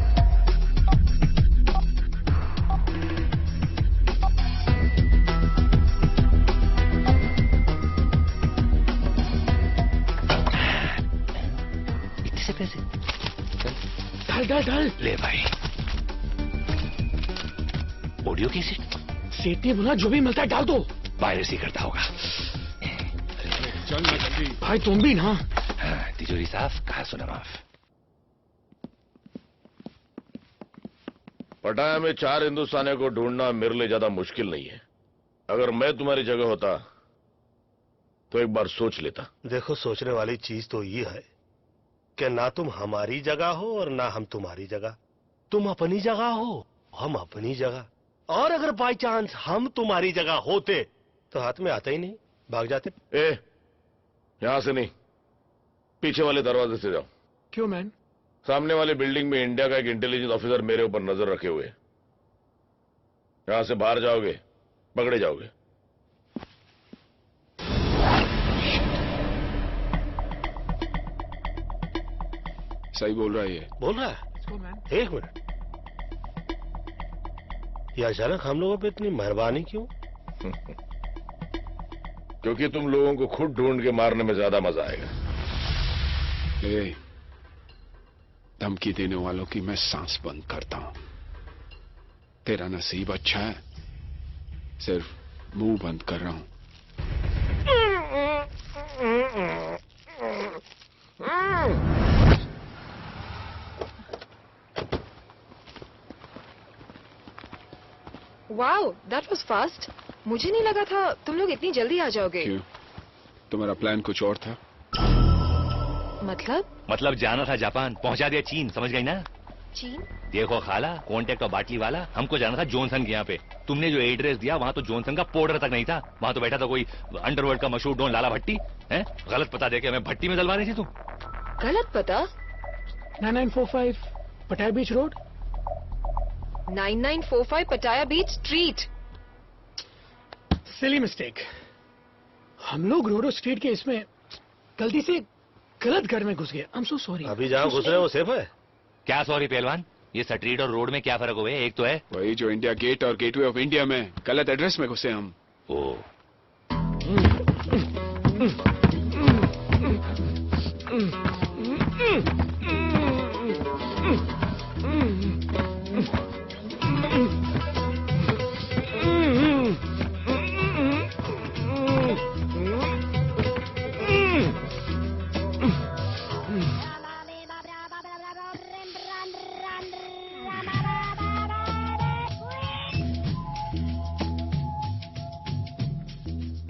इतने से पैसे डाल डाल डाल। ले भाई। ऑडियो कैसे? सेठ ने बोला जो भी मिलता है डाल दो। पायरेसी करता होगा। चल ना जल्दी। भाई तुम भी ना। हाँ, तिजोरी साफ, कहा सुना माफ। पटाया में 4 हिंदुस्तानियों को ढूंढना मेरे लिए ज्यादा मुश्किल नहीं है। अगर मैं तुम्हारी जगह होता तो एक बार सोच लेता। देखो, सोचने वाली चीज तो ये है कि ना तुम हमारी जगह हो और ना हम तुम्हारी जगह। तुम अपनी जगह हो, हम अपनी जगह। और अगर बाई चांस हम तुम्हारी जगह होते तो हाथ में आता ही नहीं, भाग जाते। यहां से नहीं, पीछे वाले दरवाजे से जाओ। क्यों मैन? सामने वाली बिल्डिंग में इंडिया का एक इंटेलिजेंस ऑफिसर मेरे ऊपर नजर रखे हुए। यहां से बाहर जाओगे पकड़े जाओगे। सही बोल रहा है ये। बोल रहा है? एक मिनट, ये अचानक हम लोगों पे इतनी मेहरबानी क्यों? क्योंकि तुम लोगों को खुद ढूंढ के मारने में ज्यादा मजा आएगा। धमकी देने वालों की मैं सांस बंद करता हूं। तेरा नसीब अच्छा है, सिर्फ मुंह बंद कर रहा हूं। Wow, that was fast. मुझे नहीं लगा था तुम लोग इतनी जल्दी आ जाओगे। क्यों? तुम्हारा प्लान कुछ और था? मतलब जाना था जापान, पहुंचा दिया चीन, समझ गई ना? चीन? देखो खाला, कांटेक्ट और बाटली वाला, हमको जाना था जॉनसन के यहाँ पे। तुमने जो एड्रेस दिया वहां तो जॉनसन का पाउडर तक नहीं था, वहां तो बैठा था कोई अंडरवर्ल्ड का मशहूर डॉन लाला भट्टी है। गलत पता देके हमें भट्टी में डलवा रही थी तुम। गलत पता? 9945 पटाया बीच रोड। 9945 पटाया बीच स्ट्रीट। Silly mistake. हम लोग रोडो स्ट्रीट के इसमें गलती से गलत घर में घुस गए। I am so sorry. अभी जहां घुस रहे हो सेफ है? क्या सॉरी पहलवान, ये स्ट्रीट और रोड में क्या फर्क हुआ है? एक तो है वही जो इंडिया गेट और गेटवे ऑफ इंडिया में गलत एड्रेस में घुसे हम। ओ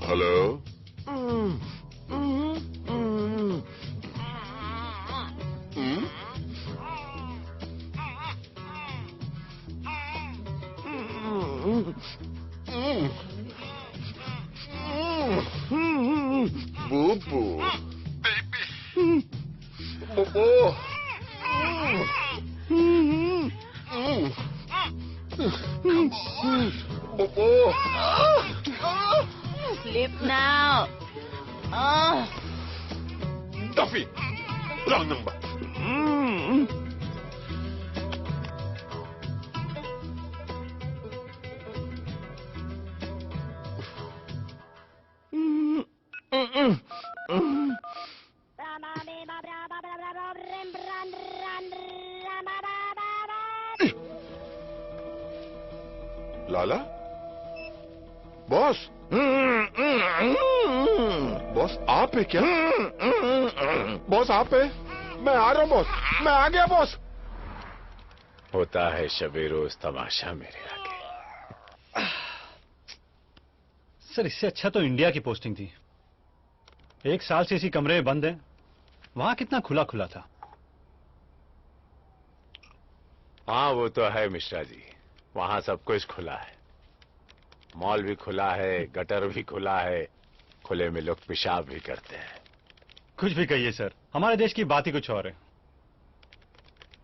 हेलो, बूबू बूबू बूबू Sleep now. Duffy, wrong number. लाला बॉस बॉस आप है क्या बॉस आप है मैं आ रहा हूं बॉस मैं आ गया बॉस होता है शबे रोज तमाशा मेरे आगे। सर इससे अच्छा तो इंडिया की पोस्टिंग थी। 1 साल से इसी कमरे में बंद है। वहां कितना खुला खुला था। हाँ वो तो है मिश्रा जी, वहां सब कुछ खुला है। मॉल भी खुला है, गटर भी खुला है, खुले में लोग पेशाब भी करते हैं। कुछ भी कहिए सर, हमारे देश की बात ही कुछ और है।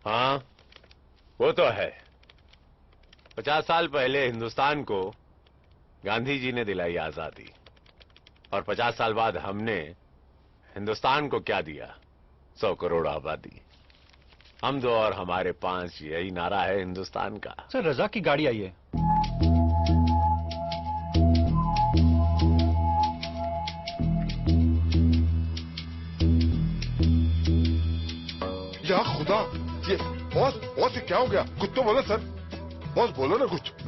हाँ वो तो है। 50 साल पहले हिंदुस्तान को गांधी जी ने दिलाई आजादी, और 50 साल बाद हमने हिंदुस्तान को क्या दिया? 100 करोड़ आबादी। हम 2 और हमारे 5, यही नारा है हिंदुस्तान का। सर रजाक की गाड़ी आई है। या खुदा, ये बॉस बॉस ये क्या हो गया? कुछ तो बोलो सर, बॉस बोलो ना कुछ। I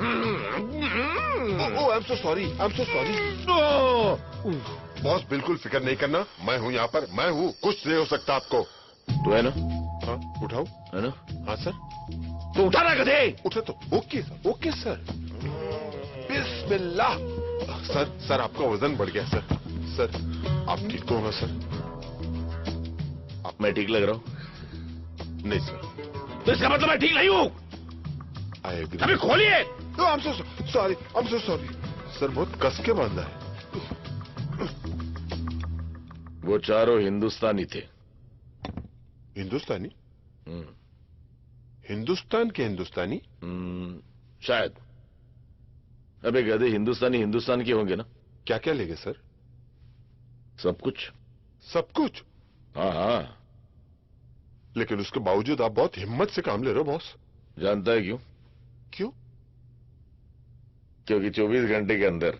am so sorry, I am so sorry. Boss बिल्कुल फिक्र नहीं करना, मैं हूँ यहाँ पर, मैं हूँ, कुछ नहीं हो सकता आपको। तो है ना? हाँ उठाओ, है ना? हाँ सर। तो उठा ना गधे। उठे तो ओके सर, ओके सर। बिस्मिल्लाह। सर सर आपका वजन बढ़ गया सर। सर आप ठीक तो होगा सर? मैं ठीक लग रहा हूँ? नहीं सर। तो इसका मतलब मैं ठीक नहीं हूँ। अभी खोलिए। I am so sorry, I am so sorry sir, बहुत कस के बांधा है। वो चारों हिंदुस्तानी थे। हिंदुस्तानी? हिंदुस्तान के हिंदुस्तानी? शायद। अबे गधे, हिंदुस्तानी हिंदुस्तान के होंगे ना? क्या क्या लेंगे सर? सब कुछ। सब कुछ? हाँ हाँ। लेकिन उसके बावजूद आप बहुत हिम्मत से काम ले रहे हो बॉस। जानता है क्यों? क्यों? क्योंकि 24 घंटे के अंदर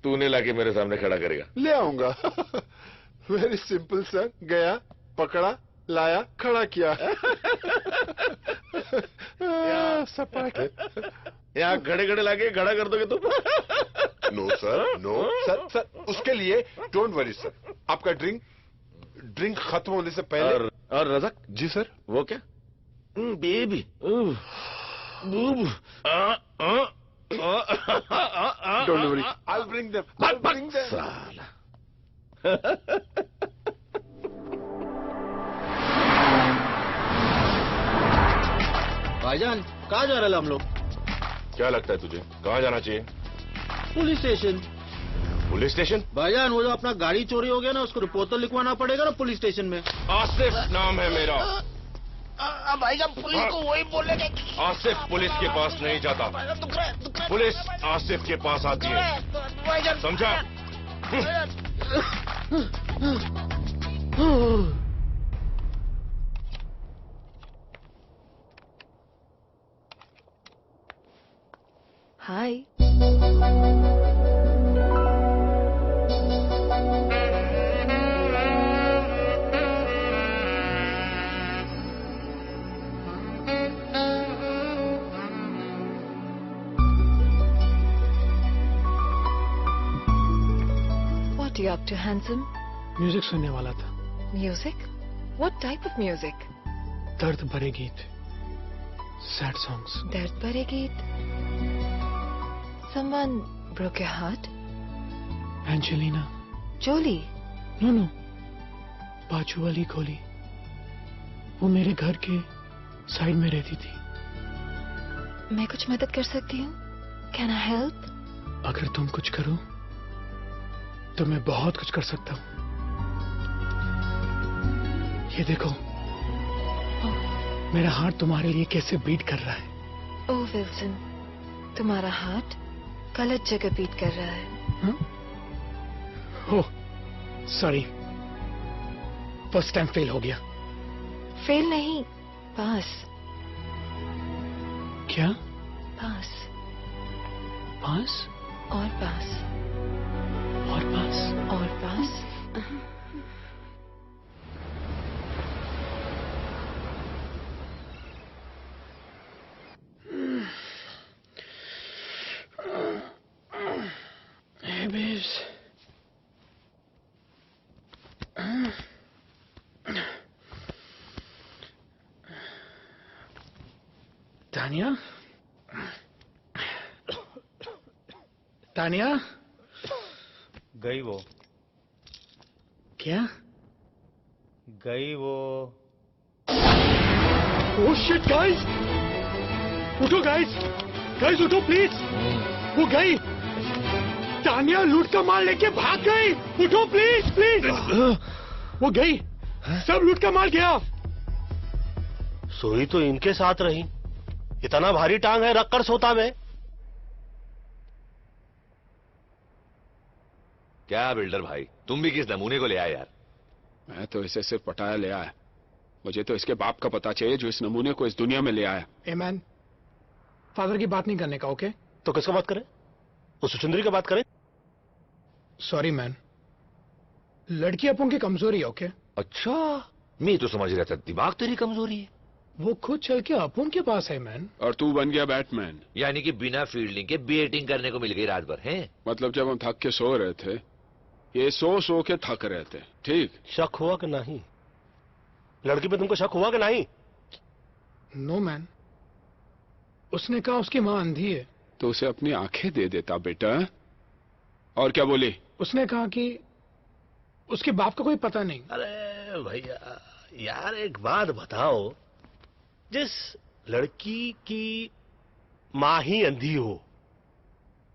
तूने लाके मेरे सामने खड़ा करेगा। ले आऊंगा। Very simple sir. गया, पकड़ा, लाया, खड़ा किया। यहाँ खड़े खड़े लाके खड़ा कर दोगे तुम? No sir, no sir. Sir उसके लिए डोंट वरी सर। आपका ड्रिंक खत्म होने से पहले। और रज़ाक जी सर। वो क्या? Baby don't worry, I will bring them, I will bring them. साला। भाईजान कहाँ जा रहे हैं हम लोग? क्या लगता है तुझे, कहाँ जाना चाहिए? Police station. Police station? भाईजान वो जो अपना गाड़ी चोरी हो गया ना, उसको रिपोर्ट तो लिखवाना पड़ेगा ना पुलिस स्टेशन में। आसिफ नाम है मेरा। भाईजान पुलिस को वही बोलेगा। आसिफ पुलिस के पास नहीं जाता, पुलिस आसिफ के पास आती है, समझा? हाय। What are you up to, handsome? Music सुनने वाला था। Music? What type of music? दर्द भरे गीत, सैड सॉन्ग्स। दर्द भरे गीत? Someone broke your heart? Angelina Jolie? No no, बाजू वाली गोली। वो मेरे घर के साइड में रहती थी। मैं कुछ मदद कर सकती हूँ? Can I help? अगर तुम कुछ करो तो मैं बहुत कुछ कर सकता हूँ। ये देखो, मेरा हार्ट तुम्हारे लिए कैसे बीट कर रहा है। ओह विल्सन, तुम्हारा हार्ट गलत जगह बीट कर रहा है। Oh sorry, first time fail हो गया। फेल नहीं, पास। क्या? पास। पास और पास और पास और पास। Hey, babes. तानिया, तानिया, गई वो। क्या? गई वो। Oh shit, guys! उठो guys! Guys उठो प्लीज! वो गई! तानिया लूट का माल लेके भाग गई! उठो प्लीज प्लीज! वो गई! सब लूट का माल गया! सोई तो इनके साथ रही। इतना भारी टांग है, रखकर सोता में। क्या बिल्डर भाई, तुम भी किस नमूने को ले आए यार? मैं तो इसे सिर्फ पटाया ले आया। मुझे तो इसके बाप का पता चाहिए जो इस नमूने को इस दुनिया में ले आया। ए मैन, फादर की बात नहीं करने का, ओके? तो किसका बात करें? उस सुचुंदरी की बात करें? सॉरी मैन, लड़की अपन की कमजोरी है, ओके? अच्छा, मैं तो समझ रहा था दिमाग तेरी कमजोरी है। वो खुद चल के अपन के पास है मैन। और तू बन गया बैटमैन। यानी कि बिना फील्डिंग के बैटिंग करने को मिल गई रात भर, है? मतलब जब हम थक के सो रहे थे, ये सो के थक रहे थे, ठीक? शक हुआ कि नहीं? लड़की पे तुमको शक हुआ कि नहीं? नो मैन, उसने कहा उसकी माँ अंधी है। तो उसे अपनी आंखें दे देता बेटा। और क्या बोली? उसने कहा कि उसके बाप का कोई पता नहीं। अरे भैया यार, एक बात बताओ, जिस लड़की की माँ ही अंधी हो,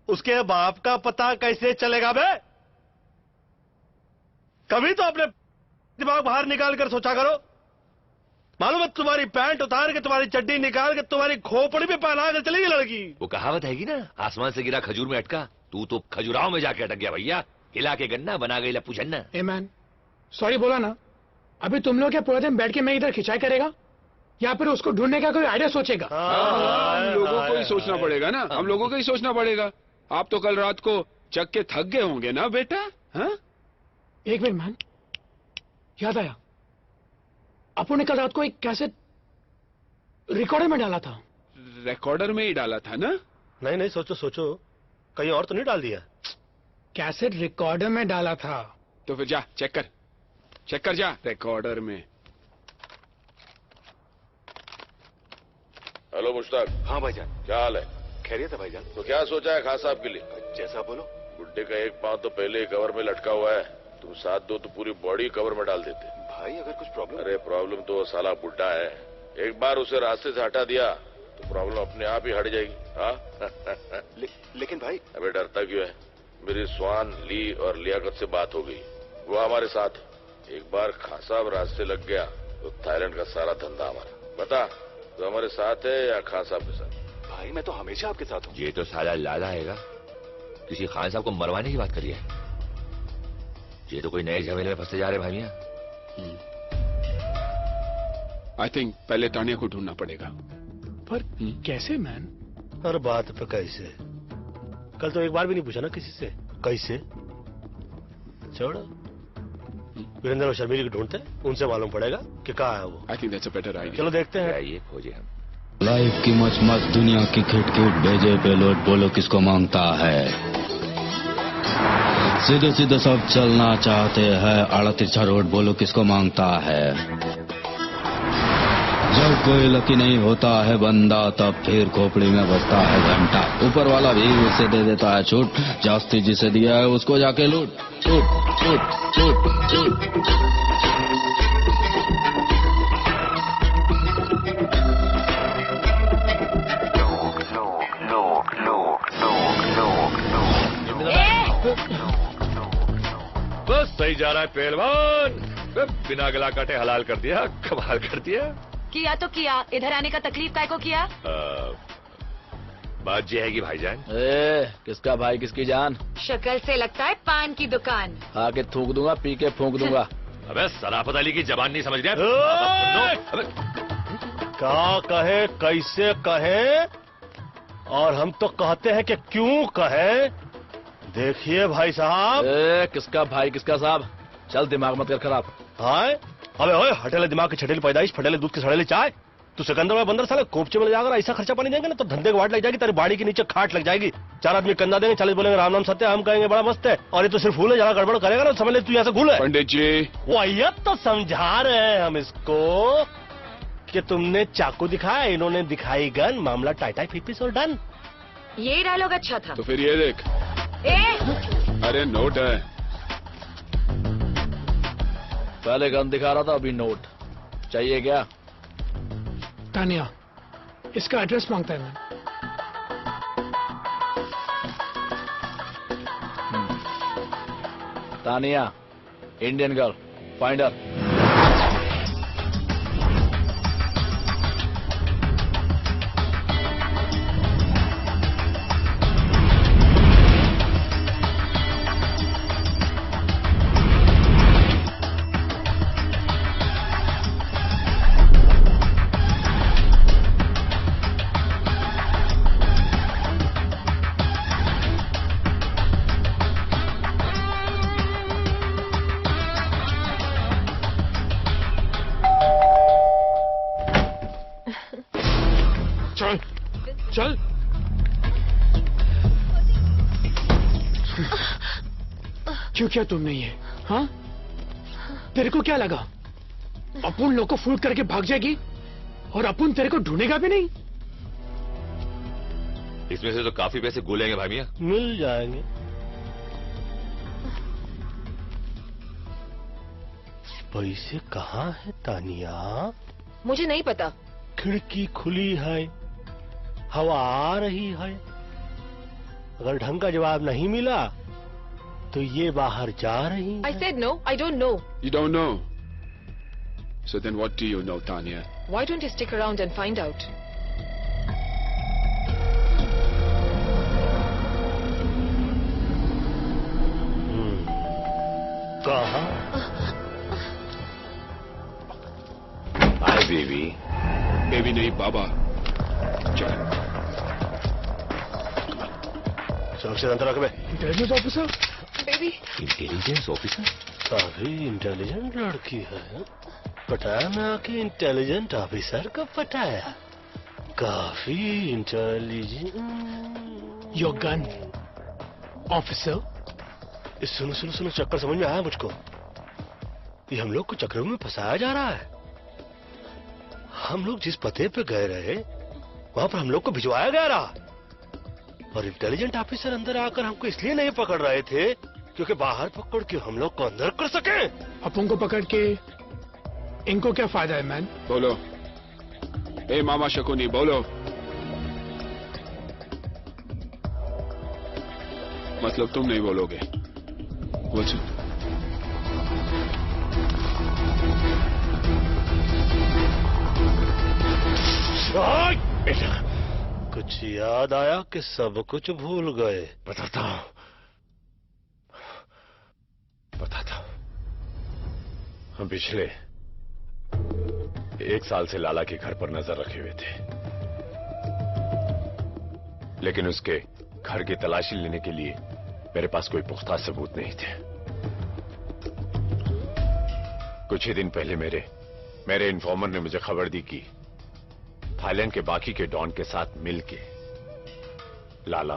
उसके बाप का पता कैसे चलेगा बे? कभी तो अपने दिमाग बाहर निकाल कर सोचा करो। मालूम है, तुम्हारी पैंट उतार के, तुम्हारी चड्डी निकाल के, तुम्हारी खोपड़ी पे पहना कर चलेगी लड़की। वो कहावत हैगी ना, आसमान से गिरा खजूर में अटका। तू तो खजुराहो में जाके अटक गया भैया। हिला के गन्ना बना गई लप्पू झन्ना। ए मैन, सॉरी बोला ना। अभी तुम लोग क्या पूरे दिन बैठ के मैं इधर खिंचाई करेगा, या फिर उसको ढूंढने का कोई आइडिया सोचेगा? हम लोगों को ही सोचना पड़ेगा ना, हम लोगों को ही सोचना पड़ेगा। आप तो कल रात को चक के थक गए होंगे ना बेटा? हाँ? एक मिनट मैन, याद आया, अपन ने कल रात को एक कैसेट रिकॉर्डर में डाला था। रिकॉर्डर में ही डाला था ना? नहीं नहीं, सोचो सोचो, कहीं और तो नहीं डाल दिया? कैसेट रिकॉर्डर में डाला था। तो फिर जा चेक कर जा रिकॉर्डर में। हेलो मुश्ताक। हाँ भाईजान। क्या हाल है? खैरियत है भाईजान। तो क्या सोचा है खास साहब के लिए? जैसा बोलो। गुड्डे का एक पांव तो पहले ही कवर में लटका हुआ है, तुम साथ दो तो पूरी बॉडी कवर में डाल देते। भाई अगर कुछ प्रॉब्लम? अरे प्रॉब्लम तो साला बुड्ढा है, एक बार उसे रास्ते से हटा दिया तो प्रॉब्लम अपने आप ही हट जाएगी। हाँ? लेकिन भाई। अबे डरता क्यों है? मेरी स्वान, ली और लियाकत से बात हो गई, वो हमारे साथ। एक बार खान साहब रास्ते लग गया तो थाईलैंड का सारा धंधा हमारा। बता, तो हमारे साथ है या खान साहब के साथ? भाई मैं तो हमेशा आपके साथ हूँ। ये तो साला लाला हैगा, किसी खान साहब को मरवाने की बात करी है। ये तो कोई नए झमेले में फंसते जा रहे भाई। आई थिंक पहले तानिया को ढूंढना पड़ेगा। पर कैसे मैन? हर बात पे कैसे? कल तो एक बार भी नहीं पूछा ना किसी से कैसे। छोड़, वीरेंद्र और शर्मिली को ढूंढते, उनसे मालूम पड़ेगा कि कहाँ है वो। I think that's a better idea. चलो देखते हैं। ये खोजे हम। लाइफ की मच मच दुनिया की खिट खिट भेजे पे लोट, बोलो किसको मांगता है। सीधे सीधे सब चलना चाहते हैं, आड़ा तिरछा रोड, बोलो किसको मांगता है। जब कोई लकी नहीं होता है बंदा, तब फिर खोपड़ी में बजता है घंटा। ऊपर वाला भी उसे दे देता है छूट, जास्ती जिसे दिया है उसको जाके लूट। छूट छूट छूट छूट। बस सही जा रहा है पहलवान, बिना गला काटे हलाल कर दिया, कमाल कर दिया। किया तो किया, इधर आने का तकलीफ काय को किया? बात ये है कि भाईजान। किसका भाई किसकी जान? शक्ल से लगता है पान की दुकान। आके थूक दूंगा, पी के फूंक दूंगा। अबे सराफत अली की जबान नहीं समझ गया? क्या कहे, कैसे कहे, और हम तो कहते हैं कि क्यों कहे। देखिए भाई साहब। किसका भाई किसका साहब? चल दिमाग मत कर खराब। हाय अबे ओए, हटेले दिमाग की छटेली पैदाइश, फटेले दूध की सड़ेली चाय। तू सिकंदर में बंदर साले कोपचे में ले जाकर ऐसा खर्चा पानी देंगे ना तो धंधे की वाट लग जाएगी, तेरी बाड़ी के नीचे खाट लग जाएगी। 4 आदमी कंधा देंगे, 40 बोलेंगे राम नाम सत्य, हम कहेंगे बड़ा मस्त है, और ये तो सिर्फ फूल है, जरा गड़बड़ करेगा ना समझ ले तू यहाँ से भूल है। पंडित जी वही तो समझा रहे हैं हम इसको कि तुमने चाकू दिखाया, इन्होंने दिखाई गन, मामला टाइटाई फिपिस और डन। ये डायलॉग अच्छा था। तो फिर ये देख। अरे नोट है। पहले गन दिखा रहा था, अभी नोट चाहिए क्या? तानिया, इसका एड्रेस मांगता है मैं। Tania, Indian girl, finder. चल चल। क्यों किया तुमने ये? हाँ, तेरे को क्या लगा अपुन लोग को फूट करके भाग जाएगी और अपुन तेरे को ढूंढेगा भी नहीं? इसमें से तो काफी पैसे गुलेंगे भाई मियां। मिल जाएंगे। पैसे कहाँ है तानिया? मुझे नहीं पता। खिड़की खुली है, हवा आ रही है, अगर ढंग का जवाब नहीं मिला तो ये बाहर जा रही है। I said no, I don't know. You don't know. So then what do you know, Tanya? Why don't you stick around and find out? कहाँ? Hi baby. बेबी नहीं बाबा। चल। सुरक्षित अंतर रख बे। Intelligence officer. Baby. Intelligence officer? काफी intelligent लड़की है। पटाया मैं आके इंटेलिजेंट ऑफिसर को पटाया। काफी इंटेलिजेंट। Your gun officer. सुनो सुनो सुनो, चक्कर समझ में आया मुझको। ये हम लोग को चक्रों में फंसाया जा रहा है। हम लोग जिस पते पे गए रहे वहां पर हम लोग को भिजवाया गया रहा, और इंटेलिजेंट ऑफिसर अंदर आकर हमको इसलिए नहीं पकड़ रहे थे क्योंकि बाहर पकड़ के हम लोग को अंदर कर सके। अपन को पकड़ के इनको क्या फायदा है मैन? बोलो। ए मामा शकुनी बोलो। मतलब तुम नहीं बोलोगे? बोल। बेटा, कुछ याद आया कि सब कुछ भूल गए? बताता हम पिछले 1 साल से लाला के घर पर नजर रखे हुए थे, लेकिन उसके घर की तलाशी लेने के लिए मेरे पास कोई पुख्ता सबूत नहीं थे। कुछ ही दिन पहले मेरे इन्फॉर्मर ने मुझे खबर दी कि थाईलैंड के बाकी के डॉन के साथ मिलके लाला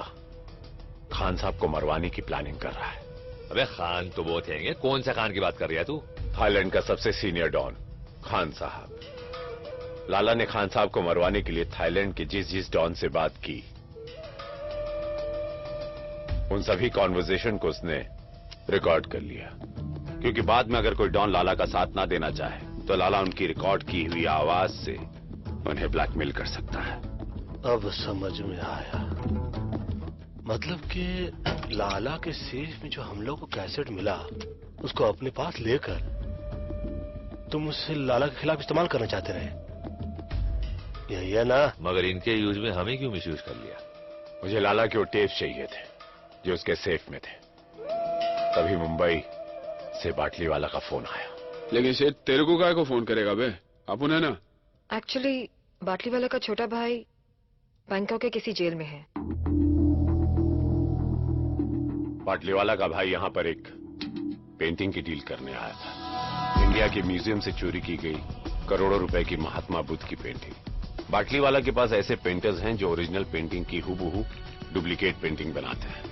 खान साहब को मरवाने की प्लानिंग कर रहा है। अबे खान तो बहुत हैं, कौन सा खान की बात कर रही है तू? थाईलैंड का सबसे सीनियर डॉन खान साहब। लाला ने खान साहब को मरवाने के लिए थाईलैंड के जिस डॉन से बात की, उन सभी कॉन्वर्सेशन को उसने रिकॉर्ड कर लिया, क्योंकि बाद में अगर कोई डॉन लाला का साथ ना देना चाहे तो लाला उनकी रिकॉर्ड की हुई आवाज से उन्हें ब्लैकमेल कर सकता है। अब समझ में आया। मतलब कि लाला के सेफ में जो हम लोग को कैसेट मिला उसको अपने पास लेकर तुम उसे लाला के खिलाफ इस्तेमाल करना चाहते रहे, यही है ना? मगर इनके यूज में हमें क्यों मिसयूज कर लिया? मुझे लाला के वो टेप चाहिए थे जो उसके सेफ में थे। तभी मुंबई से बाटली वाला का फोन आया। लेकिन सेठ तेरे को काय को फोन करेगा बे? अपन है ना। एक्चुअली बाटली वाला का छोटा भाई बैंकॉक के किसी जेल में है। बाटली वाला का भाई यहाँ पर एक पेंटिंग की डील करने आया था। इंडिया के म्यूजियम से चोरी की गई करोड़ों रुपए की महात्मा बुद्ध की पेंटिंग। बाटली वाला के पास ऐसे पेंटर्स हैं जो ओरिजिनल पेंटिंग की हूबहू डुप्लीकेट पेंटिंग बनाते हैं।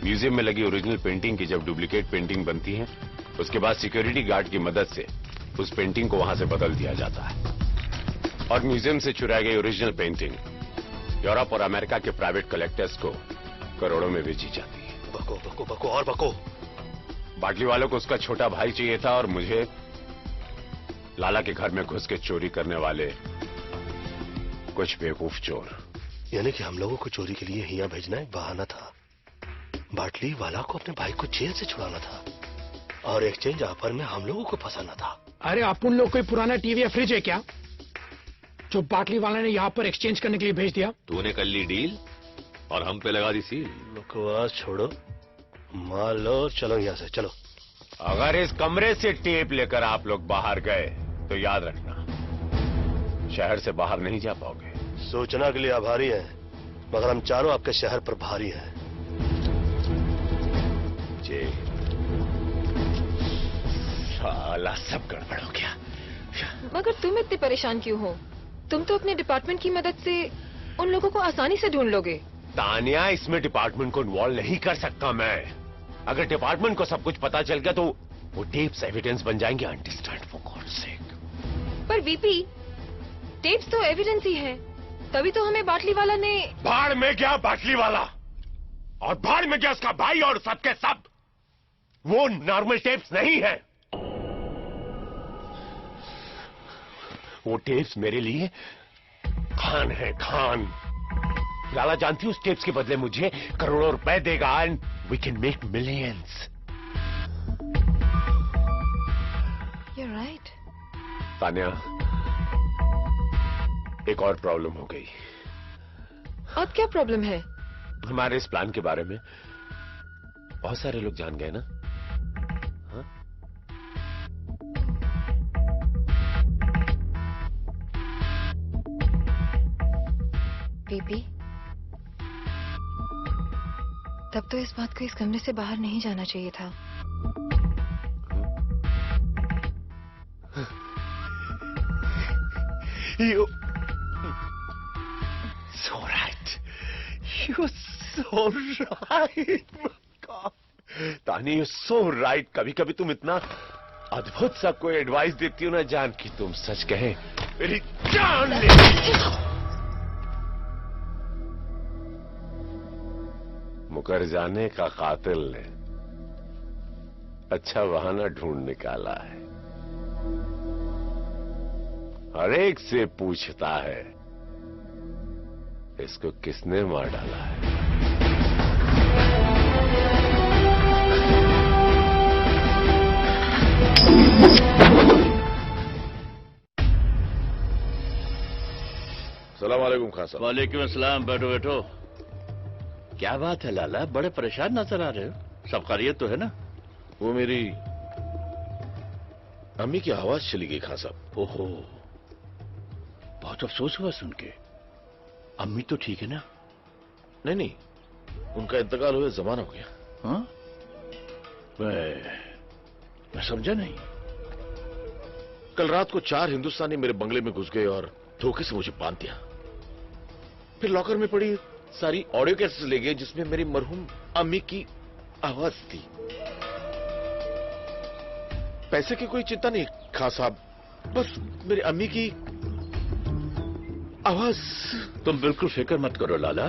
म्यूजियम में लगी ओरिजिनल पेंटिंग की जब डुप्लीकेट पेंटिंग बनती है, उसके बाद सिक्योरिटी गार्ड की मदद से उस पेंटिंग को वहां से बदल दिया जाता है और म्यूजियम से चुराई गई ओरिजिनल पेंटिंग यूरोप और अमेरिका के प्राइवेट कलेक्टर्स को करोड़ों में बेची जाती है। बको बको बको और बको। बाटली वालों को उसका छोटा भाई चाहिए था और मुझे लाला के घर में घुस के चोरी करने वाले कुछ बेवकूफ चोर। यानी कि हम लोगों को चोरी के लिए यहाँ भेजना एक बहाना था। बाटली वाला को अपने भाई को जेल से छुड़ाना था और एक्सचेंज ऑफर में हम लोगों को फंसाना था। अरे अपन लोग कोई पुराना टीवी या फ्रिज है क्या जो बाटली वाला ने यहाँ पर एक्सचेंज करने के लिए भेज दिया? तूने कर ली डील और हम पे लगा दी सील। बकवास छोड़ो, मार लो और चलो यहाँ से, चलो। अगर इस कमरे से टेप लेकर आप लोग बाहर गए तो याद रखना शहर से बाहर नहीं जा पाओगे। सूचना के लिए आभारी हैं, मगर हम चारों आपके शहर पर भारी हैं। जी साला सब गड़बड़ हो गया। मगर तुम इतने परेशान क्यों हो? तुम तो अपने डिपार्टमेंट की मदद से उन लोगों को आसानी से ढूंढ लोगे। तानिया, इसमें डिपार्टमेंट को इन्वॉल्व नहीं कर सकता मैं। अगर डिपार्टमेंट को सब कुछ पता चल गया तो वो टेप्स एविडेंस बन जाएंगे। अंडरस्टैंड फॉर गॉड्स सेक। पर वीपी, टेप्स तो एविडेंस ही है, तभी तो हमें बाटली वाला ने। भाड़ में गया बाटली वाला और भाड़ में गया उसका भाई और सबके सब। वो नॉर्मल टेप्स नहीं है। वो टेप्स मेरे लिए खान है, खान। लाला जानती उस टेप्स के बदले मुझे करोड़ों रुपए देगा and we can make millions. You're right. Tania, एक और प्रॉब्लम हो गई। अब क्या प्रॉब्लम है? हमारे इस प्लान के बारे में बहुत सारे लोग जान गए ना। हाँ? बीबी, तब तो इस बात को इस कमरे से बाहर नहीं जाना चाहिए था। You so right. You're so right. तानी, you're so right. कभी कभी तुम इतना अद्भुत सा कोई एडवाइस देती हो ना जान कि तुम सच कहे मेरी जान ले। मुकर जाने का कातिल ने अच्छा बहाना ढूंढ निकाला है। हर एक से पूछता है इसको किसने मार डाला है। सलाम वालेकुम खान साहब। वालेकुम अस्सलाम। बैठो बैठो। क्या बात है लाला, बड़े परेशान नजर आ रहे हो? सब खैरियत तो है ना? वो मेरी अम्मी की आवाज चली गई खान साहब। ओहो, बहुत अफसोस हुआ सुन के। अम्मी तो ठीक है ना? नहीं नहीं, उनका इंतकाल हुए जमाना हो गया। हाँ? मैं समझा नहीं। कल रात को 4 हिंदुस्तानी मेरे बंगले में घुस गए और धोखे से मुझे बांध दिया। फिर लॉकर में पड़ी सारी ऑडियो कैसेट्स ले गए जिसमें मेरी मरहूम अम्मी की आवाज थी। पैसे की कोई चिंता नहीं खान साहब, बस मेरी अम्मी की आवाज। तुम बिल्कुल फिक्र मत करो लाला।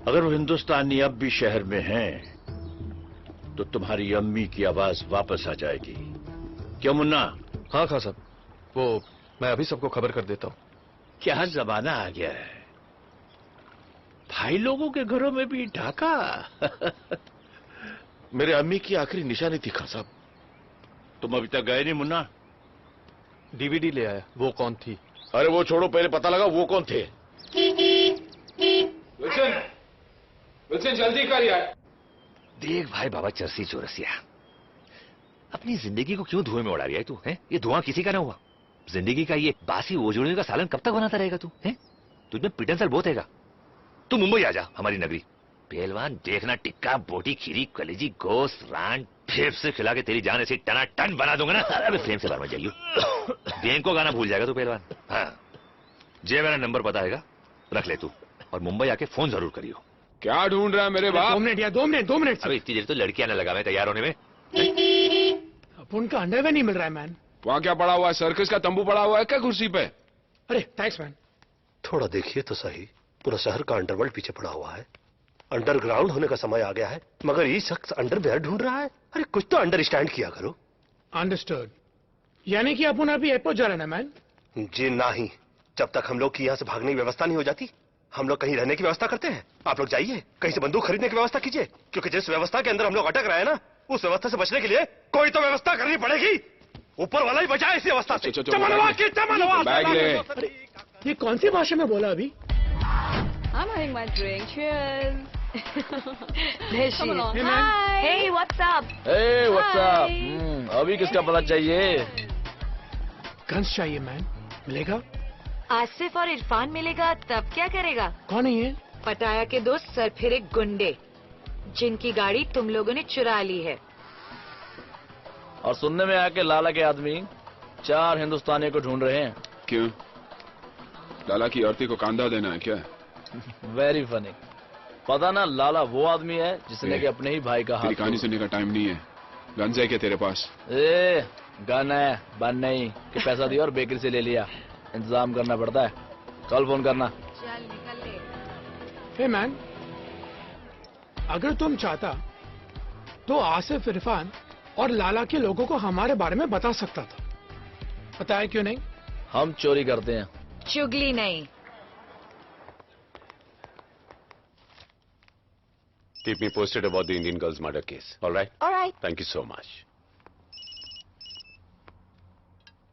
अगर वो हिंदुस्तानी अब भी शहर में हैं, तो तुम्हारी अम्मी की आवाज वापस आ जाएगी। क्यों मुन्ना? हाँ खान साहब, वो मैं अभी सबको खबर कर देता हूँ। क्या जमाना आ गया है, भाई लोगों के घरों में भी डाका। मेरे अम्मी की आखिरी निशानी थी खान साहब, तुम अभी तक गए नहीं मुन्ना? डीवीडी ले आया। वो कौन थी? अरे वो छोड़ो, पहले पता लगा वो कौन थे। विल्सन, विल्सन जल्दी कर यार। देख भाई बाबा चरसी चौरसिया, अपनी जिंदगी को क्यों धुएं में उड़ा रही है तू? है ये धुआं किसी का ना हुआ। जिंदगी का ये बासी ओजोड़ियों का सालन कब तक बनाता रहेगा तू? है तुझमें पिटनसल बहुत हैगा। तू मुंबई आ जा, हमारी नगरी। पहलवान देखना, टिक्का बोटी खीरी कलेजी गोश्त रान फेफ से खिला के तेरी जान ऐसी टनाटन बना दूंगा ना। अरे फ्रेम से बाहर मत जाइयो। बैंक को गाना भूल जाएगा तू पहलवान। हाँ जे मेरा नंबर पता हैगा, रख ले तू, और मुंबई आके फोन जरूर करियो। क्या ढूंढ रहा है मेरे बाप? 2 मिनट या 2 मिनट 2 मिनट। अरे इतनी देर तो लड़कियां ना लगा मैं तैयार होने में। अब उनका अंडरवेयर नहीं मिल रहा है मैन। वहाँ क्या पड़ा हुआ है? सर्कस का तंबू पड़ा हुआ है क्या कुर्सी पे? अरे थैंक्स मैन। थोड़ा देखिए तो सही, पूरा शहर का अंडरवर्ल्ड पीछे पड़ा हुआ है। अंडरग्राउंड होने का समय आ गया है, मगर ये शख्स अंडरवेयर ढूंढ रहा है। अरे कुछ तो अंडरस्टैंड किया करो। अंडरस्टूड। यानी कि अपन अभी एयरपोर्ट जा रहे हैं ना मैन? जी नहीं, जब तक हम लोग की यहाँ से भागने की व्यवस्था नहीं हो जाती, हम लोग कहीं रहने की व्यवस्था करते हैं। आप लोग जाइए, कहीं से बंदूक खरीदने की व्यवस्था कीजिए, क्योंकि जिस व्यवस्था के अंदर हम लोग अटक रहे हैं ना, उस व्यवस्था से बचने के लिए कोई तो व्यवस्था करनी पड़ेगी। ऊपर वाला ही बचाए इसी अवस्था से। बैग ले। ये कौन सी भाषा में बोला अभी? I'm having my drink. Cheers. There she Come is. on. Hey, man. Hi. Hey, what's up? Hey, what's up? अभी किसका पता चाहिए? गन्स चाहिए मैन। मिलेगा? आसिफ और इरफान मिलेगा तब क्या करेगा? कौन है ये? पटाया के दोस्त सरफिरे गुंडे, जिनकी गाड़ी तुम लोगों ने चुरा ली है। और सुनने में आया कि लाला के आदमी 4 हिंदुस्तानियों को ढूंढ रहे हैं। क्यों? लाला की औरती को कांधा देना है क्या? Very funny. पता ना लाला वो आदमी है जिसने कि अपने ही भाई का हाथ। तेरी कहानी सुनने का टाइम नहीं है। गन्स है क्या तेरे पास? ए गन है, बन नहीं कि पैसा दिया और बेकरी से ले लिया। इंतजाम करना पड़ता है। कल फोन करना। चल निकल ले। हे मैन, अगर तुम चाहता तो आसिफ, इरफान और लाला के लोगों को हमारे बारे में बता सकता था। पता है क्यों नहीं? हम चोरी करते हैं, चुगली नहीं। Keep me posted about the Indian girl's murder case. All right? All right. Thank you so much.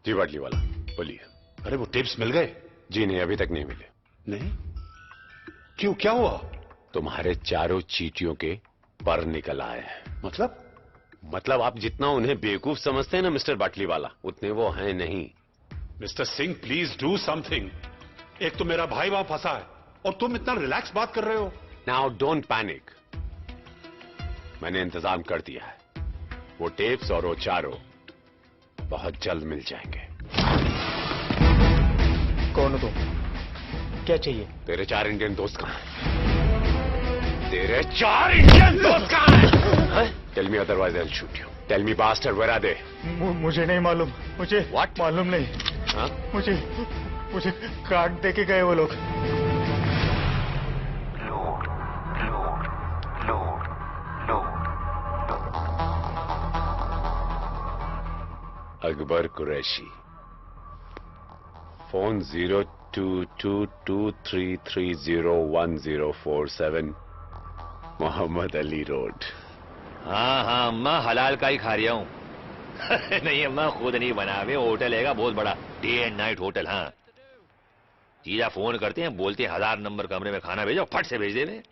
जी बाटली वाला बोलिए। अरे वो टिप्स मिल गए? जी नहीं, अभी तक नहीं मिले। नहीं? क्यों, क्या हुआ? तुम्हारे चारों चीटियों के पर निकल आए हैं। मतलब आप जितना उन्हें बेवकूफ समझते हैं ना मिस्टर बाटली वाला, उतने वो हैं नहीं। Mister Singh please do something. एक तो मेरा भाई वहां फंसा है और तुम इतना रिलैक्स बात कर रहे हो। नाउ डोंट पैनिक, मैंने इंतजाम कर दिया है। वो टेप्स और वो चारों बहुत जल्द मिल जाएंगे। कौन हो तुम? क्या चाहिए? तेरे 4 इंडियन दोस्त कहां हैं? तेरे 4 इंडियन दोस्त कहां हैं? Tell me otherwise I will shoot you. Tell me bastard, where are they? मुझे नहीं मालूम। मुझे What? मालूम नहीं। हाँ? मुझे कार्ड दे के गए वो लोग। Akbar Qureshi, phone 0222330147, Mohammed Ali road. हाँ अम्मा हलाल का ही खा रहा हूँ। नहीं अम्मा खुद नहीं बना हुए, होटल हैगा बहुत बड़ा, डे एंड नाइट होटल। हाँ जीजा फोन करते हैं, बोलते हैं 1000 नंबर कमरे में खाना भेजो, फट से भेज दे।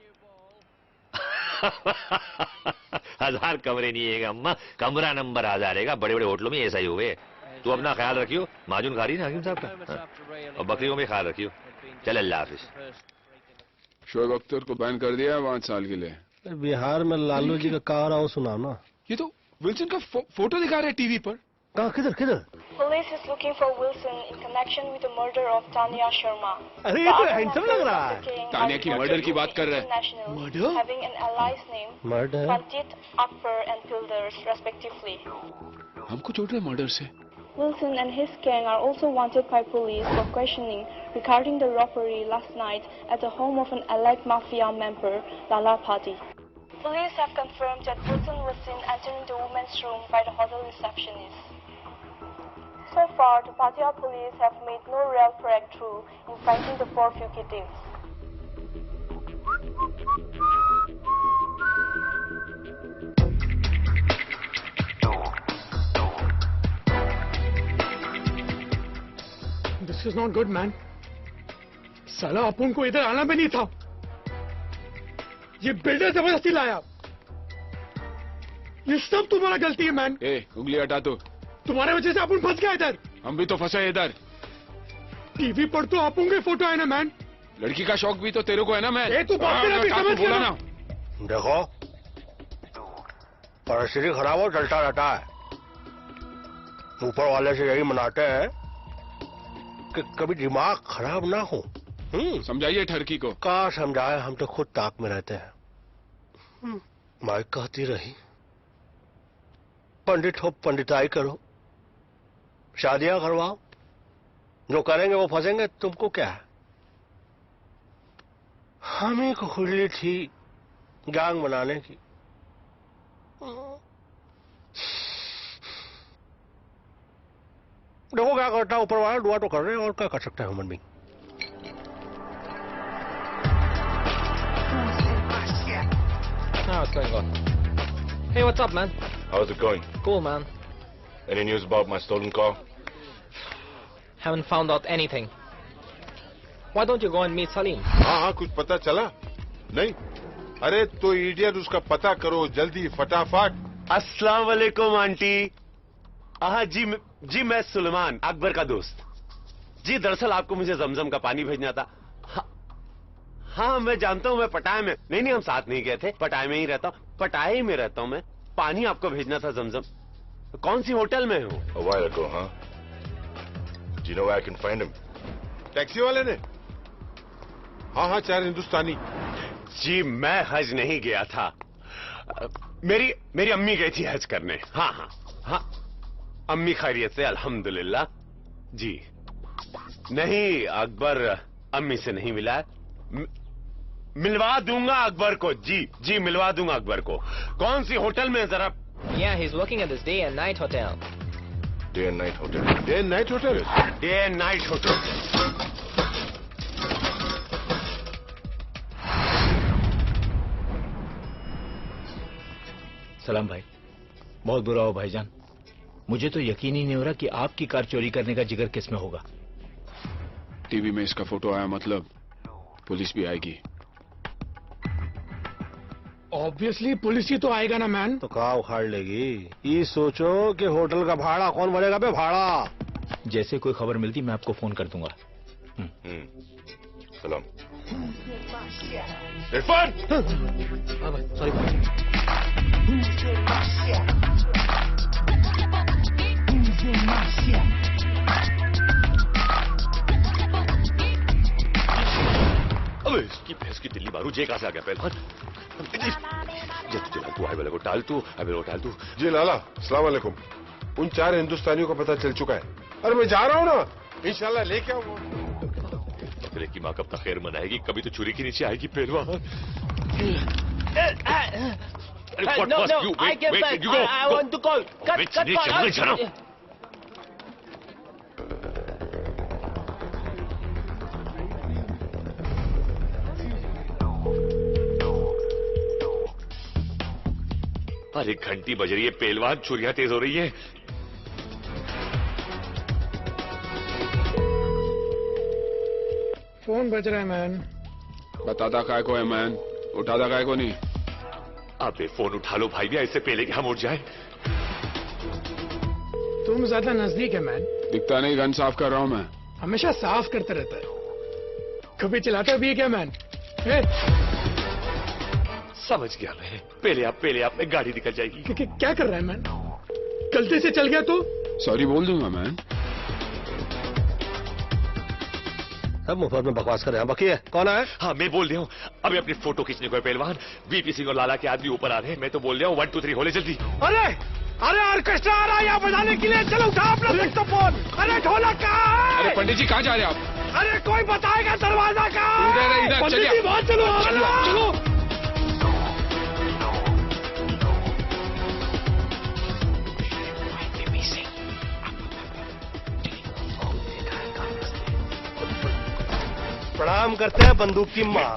1000 कमरे नहीं है अम्मा, कमरा नंबर 1000 है। बड़े बड़े होटलों में ऐसा ही हुए। तू अपना ख्याल रखियो, माजून खा रही ना हकीम साहब का। हाँ। और बकरियों में ख्याल रखियो। चल अल्लाह हाफिज। शोएब अख्तर को बैन कर दिया है 5 साल के लिए। बिहार में लालू जी का कहा रहा हूँ, सुनाओ ना। ये तो विल्सन का फोटो दिखा रहे टीवी पर। कहाँ? किधर किधर? Police is looking for Wilson in connection with the murder of Tanya Sharma. अरे ये तो हैंडसम लग रहा है। तानिया की मर्डर की बात कर रहे हैं। Murder? Having an allies name Murder? Panjit, Akbar and Pilders respectively. हमको छोड़ रहे मर्डर से। Wilson and his gang are also wanted by police for questioning regarding the robbery last night at the home of an allied mafia member, Lala Pati. Police have confirmed that Wilson was seen entering the women's room by the hotel receptionist. So far, the Pattaya police have made no real breakthrough in finding the 4 fugitives. Is not good man. साला अपन को इधर आना भी नहीं था, ये builder जबरदस्ती लाया। ये सब तुम्हारा गलती है मैन। उंगली हटा दो। तुम्हारे वजह से अपन फंस गया इधर। हम भी तो फंसे इधर। टीवी पर तो अपन के फोटो है ना मैन। लड़की का शौक भी तो तेरे को है ना मैन। तू बात कर, अभी समझ बोला ना। देखो परिस्थिति खराब हो चलता रहता है, ऊपर वाले से यही मनाते हैं कि कभी दिमाग खराब ना हो। समझाइए ठरकी को। का समझाए, हम तो खुद ताक में रहते हैं। माइक कहती रही पंडित हो पंडिताई करो, शादियां करवाओ, जो करेंगे वो फंसेंगे, तुमको क्या है। हमें को खुली थी गैंग बनाने की। देखो क्या करता है ऊपर वाला, दुआ तो कर रहे हैं और क्या कर सकते हैं human being. What's going on? Hey, what's up, man? How's it going? Cool, man. Any news about my stolen car? Haven't found out anything. Why don't you go and meet Salim? हाँ, कुछ पता चला? नहीं? अरे तो idiot, उसका पता करो जल्दी फटाफट। अस्सलाम वालेकुम आंटी। हाँ जी मैं सुलेमान, अकबर का दोस्त। जी दरअसल आपको मुझे जमजम का पानी भेजना था। हाँ मैं जानता हूँ, मैं पटाये में नहीं हम साथ नहीं गए थे, पटाये में ही रहता हूँ, पटाये में रहता हूँ मैं। पानी आपको भेजना था जमजम। कौन सी होटल में हूँ? A while ago, huh? Do you know where I can find him? Taxi वाले ने? हाँ 4 हिंदुस्तानी। जी मैं हज नहीं गया था, मेरी अम्मी गई थी हज करने। हाँ अम्मी खैरियत से अल्हम्दुलिल्लाह। जी नहीं, अकबर अम्मी से नहीं मिला है। मिलवा दूंगा अकबर को। जी मिलवा दूंगा अकबर को। कौन सी होटल में जरा? Yeah, he's working at this day and night hotel. Day and night hotel. Day and night hotel. Day and night hotel. सलाम भाई। बहुत बुरा हो भाईजान, मुझे तो यकीन ही नहीं हो रहा कि आपकी कार चोरी करने का जिगर किस में होगा। टीवी में इसका फोटो आया, मतलब पुलिस भी आएगी। ऑब्वियसली पुलिस ही तो आएगा ना मैन। तो कहाँ उखाड़ लेगी। ये सोचो कि होटल का भाड़ा कौन भरेगा बे भाड़ा। जैसे कोई खबर मिलती मैं आपको फोन कर दूंगा। सलाम। इरफान। सॉरी। अबे इसकी भैंस की दिल्ली मारू, जे कहां से आ गया पहलवान। तू आई वाले को टाल तू, टाल तू। जी लाला, अस्सलाम वालेकुम। उन 4 हिंदुस्तानियों का पता चल चुका है। अरे मैं जा रहा हूँ ना, इंशाल्लाह लेके आऊंगा। बकरे की माँ कब तक खैर मनाएगी, कभी तो छुरी के नीचे आएगी पहलवान। No, I get back. I want to call. Cut. अरे घंटी बज रही है पहलवान, छुरियां तेज हो रही है। फोन बज रहा है मैन। बताता काय को है मैन, उठाता काय को नहीं। अबे फोन उठा लो भाई, भी ऐसे पहले कि हम उठ जाए। तुम ज्यादा नजदीक है मैन। दिखता नहीं, गन साफ कर रहा हूं मैं। हमेशा साफ करता रहता है, कभी चलाता भी है क्या मैन? समझ गया मैं। पहले आप में गाड़ी निकल जाएगी। क्या कर रहा है मैन? गलती से चल गया तो सॉरी बोल दूंगा मैन। सब मुफ्त में बकवास कर रहे हैं। बाकी है कौन है? हाँ मैं बोल रहा हूँ, अभी अपनी फोटो खींचने को है पहलवान। वीपी सिंह और लाला के आदमी ऊपर आ रहे हैं। मैं तो बोल रहा हूँ 1 2 3 होले जल्दी। अरे ऑर्केस्ट्रा आ रहा है यहाँ बजाने के लिए। चलो उठा अपना सेक्सोफोन। अरे ढोलक कहाँ है? अरे पंडित जी कहाँ जा रहे हैं आप? अरे कोई बताएगा दरवाजा कहाँ है? इधर पंडित जी बहुत चलो। प्रणाम करते हैं बंदूक की माँ।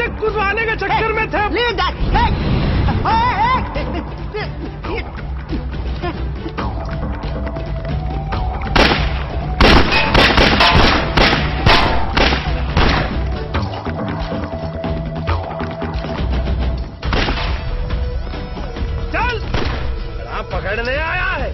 से कुदवाने के चक्कर में थे। चल, शराब पकड़ने आया है।